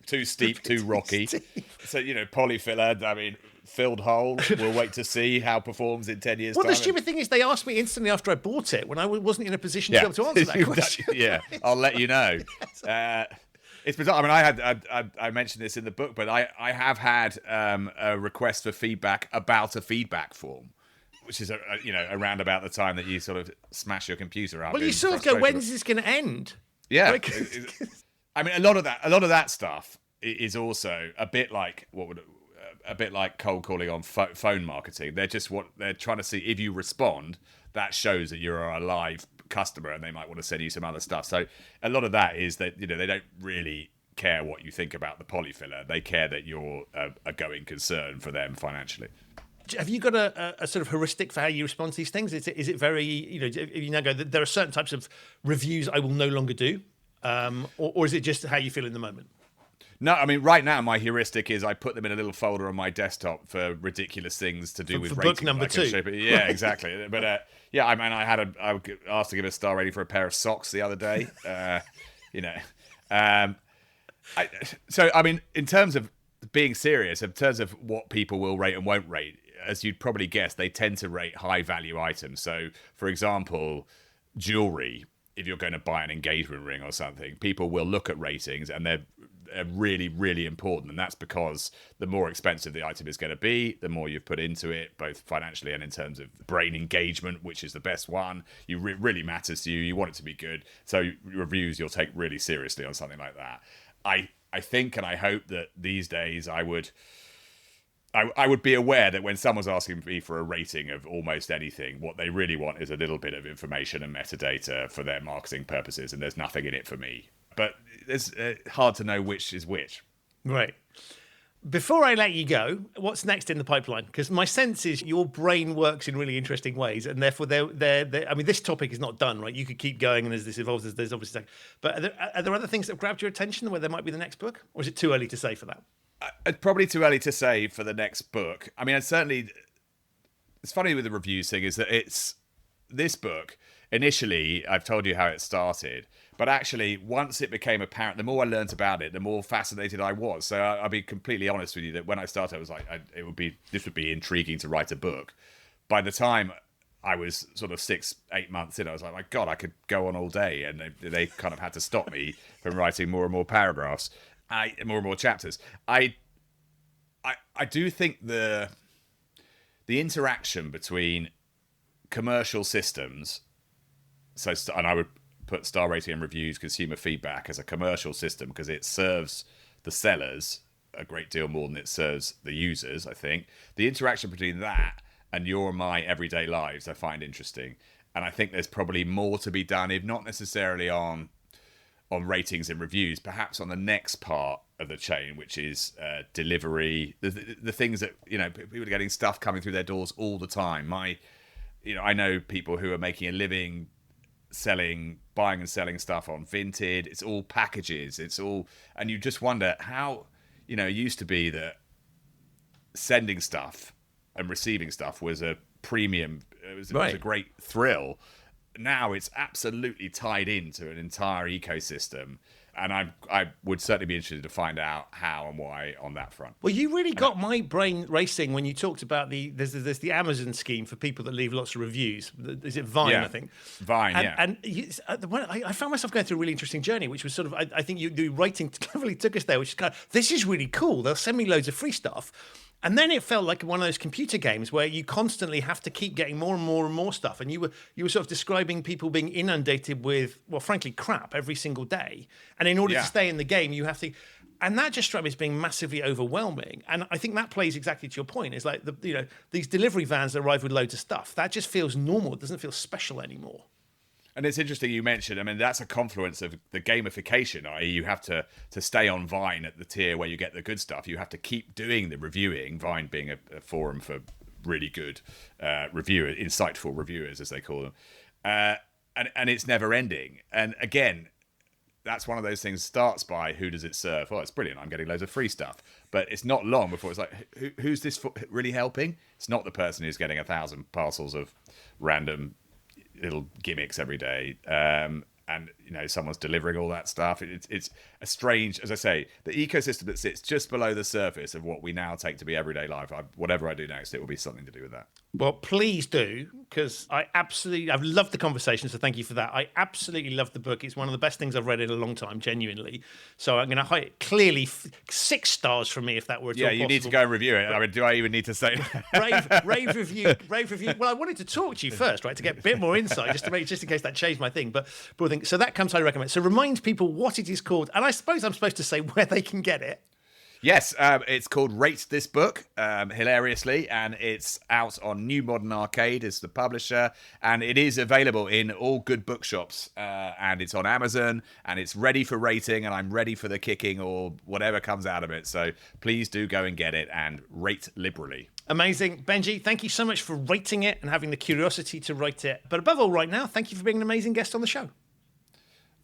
too steep, too rocky. So, polyfiller, I mean, filled hole. We'll wait to see how it performs in 10 years' time. Well, the stupid thing is they asked me instantly after I bought it when I wasn't in a position to be able to answer that question. Yeah, I'll let you know. It's bizarre. I mean, I mentioned this in the book, but I have had a request for feedback about a feedback form, which is around about the time that you sort of smash your computer up. Well, you sort of go, when's this going to end? Yeah, I mean, a lot of that stuff is also a bit like cold calling on phone marketing. They're trying to see if you respond. That shows that you're a live customer, and they might want to send you some other stuff. So a lot of that is that they don't really care what you think about the polyfiller. They care that you're a going concern for them financially. Have you got a sort of heuristic for how you respond to these things? Is it very, there are certain types of reviews I will no longer do, or is it just how you feel in the moment? No, I mean, right now my heuristic is I put them in a little folder on my desktop for ridiculous things to do with ratings. Book number 2. Yeah, exactly. But I was asked to give a star rating for a pair of socks the other day. So I mean, in terms of being serious, in terms of what people will rate and won't rate, as you'd probably guess, they tend to rate high value items. So, for example, jewelry, if you're going to buy an engagement ring or something, people will look at ratings, and they're really, really important. And that's because the more expensive the item is going to be, the more you've put into it, both financially and in terms of brain engagement, which is the best one. It really matters to you. You want it to be good. So reviews you'll take really seriously on something like that. I think and I hope that these days I would be aware that when someone's asking me for a rating of almost anything, what they really want is a little bit of information and metadata for their marketing purposes, and there's nothing in it for me. But it's hard to know which is which. Right. Before I let you go, what's next in the pipeline? Because my sense is your brain works in really interesting ways, and therefore, I mean, this topic is not done, right? You could keep going, and as this evolves, there's obviously. But are there other things that have grabbed your attention where there might be the next book, or is it too early to say for that? It's probably too early to say for the next book. I mean, it's funny with the reviews thing is that it's this book. Initially, I've told you how it started, but actually, once it became apparent, the more I learned about it, the more fascinated I was. So I'll be completely honest with you that when I started, I was like, this would be intriguing to write a book. By the time I was sort of 6-8 months in, I was like, my God, I could go on all day, and they kind of had to stop me from writing more and more paragraphs, more and more chapters. I do think the interaction between commercial systems. And I would put star rating and reviews, consumer feedback as a commercial system because it serves the sellers a great deal more than it serves the users, I think. The interaction between that and your and my everyday lives I find interesting. And I think there's probably more to be done, if not necessarily on ratings and reviews, perhaps on the next part of the chain, which is delivery, the things that, people are getting stuff coming through their doors all the time. I know people who are making a living buying and selling stuff on Vinted. It's all packages. And you just wonder how, it used to be that sending stuff and receiving stuff was a premium. It was a great thrill. Now it's absolutely tied into an entire ecosystem. And I would certainly be interested to find out how and why on that front. Well, you really got my brain racing when you talked about there's the Amazon scheme for people that leave lots of reviews. Is it Vine, I think? Vine, And I found myself going through a really interesting journey, which was sort of, I think the writing cleverly took us there, which is kind of, this is really cool. They'll send me loads of free stuff. And then it felt like one of those computer games where you constantly have to keep getting more and more and more stuff. And you were sort of describing people being inundated with, well, frankly, crap every single day. And in order to stay in the game, you have to. And that just struck me as being massively overwhelming. And I think that plays exactly to your point. It's like these delivery vans that arrive with loads of stuff. That just feels normal. It doesn't feel special anymore. And it's interesting you mentioned, I mean, that's a confluence of the gamification, i.e. you have to stay on Vine at the tier where you get the good stuff. You have to keep doing the reviewing, Vine being a forum for really good reviewers, insightful reviewers, as they call them. And it's never ending. And again, that's one of those things starts by who does it serve? Oh, it's brilliant. I'm getting loads of free stuff. But it's not long before it's like, who's this really helping? It's not the person who's getting 1,000 parcels of random little gimmicks every day, and someone's delivering all that stuff. It's a strange, as I say, the ecosystem that sits just below the surface of what we now take to be everyday life. Whatever I do next, it will be something to do with that. Well, please do, because I've loved the conversation, so thank you for that. I absolutely love the book. It's one of the best things I've read in a long time, genuinely. So I'm going to height it clearly 6 stars from me, if that were at all possible. Yeah, you need to go and review it. I mean, do I even need to say rave review? Well, I wanted to talk to you first, right, to get a bit more insight, just in case that changed my thing. But so that comes highly recommend. So remind people what it is called, and I suppose I'm supposed to say where they can get it. Yes, it's called Rate This Book, hilariously, and it's out on New Modern Arcade as the publisher, and it is available in all good bookshops, and it's on Amazon, and it's ready for rating, and I'm ready for the kicking or whatever comes out of it. So please do go and get it and rate liberally. Amazing. Benji, thank you so much for rating it and having the curiosity to write it. But above all right now, thank you for being an amazing guest on the show.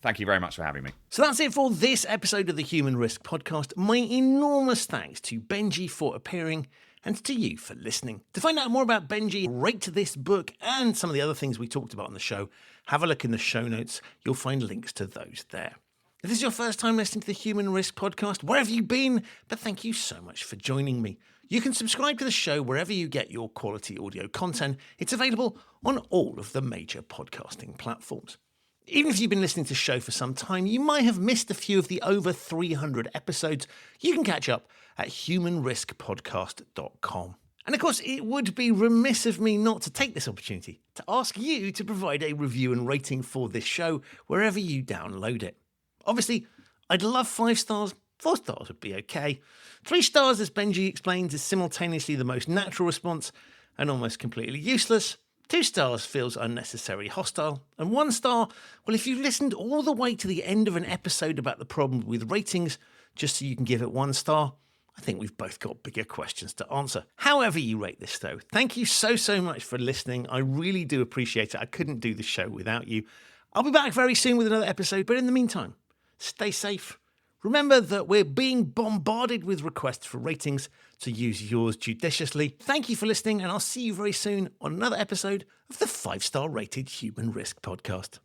Thank you very much for having me. So that's it for this episode of the Human Risk Podcast. My enormous thanks to Benji for appearing and to you for listening. To find out more about Benji, rate this book and some of the other things we talked about on the show, have a look in the show notes. You'll find links to those there. If this is your first time listening to the Human Risk Podcast, where have you been? But thank you so much for joining me. You can subscribe to the show wherever you get your quality audio content. It's available on all of the major podcasting platforms. Even if you've been listening to the show for some time, you might have missed a few of the over 300 episodes. You can catch up at humanriskpodcast.com. And of course, it would be remiss of me not to take this opportunity to ask you to provide a review and rating for this show wherever you download it. Obviously, I'd love 5 stars. 4 stars would be okay. 3 stars, as Benji explains, is simultaneously the most natural response and almost completely useless. 2 stars feels unnecessary hostile. And 1 star, well, if you listened all the way to the end of an episode about the problem with ratings, just so you can give it 1 star, I think we've both got bigger questions to answer. However you rate this, though, thank you so much for listening. I really do appreciate it. I couldn't do the show without you. I'll be back very soon with another episode, but in the meantime, stay safe. Remember that we're being bombarded with requests for ratings, so use yours judiciously. Thank you for listening, and I'll see you very soon on another episode of the 5-star rated Human Risk Podcast.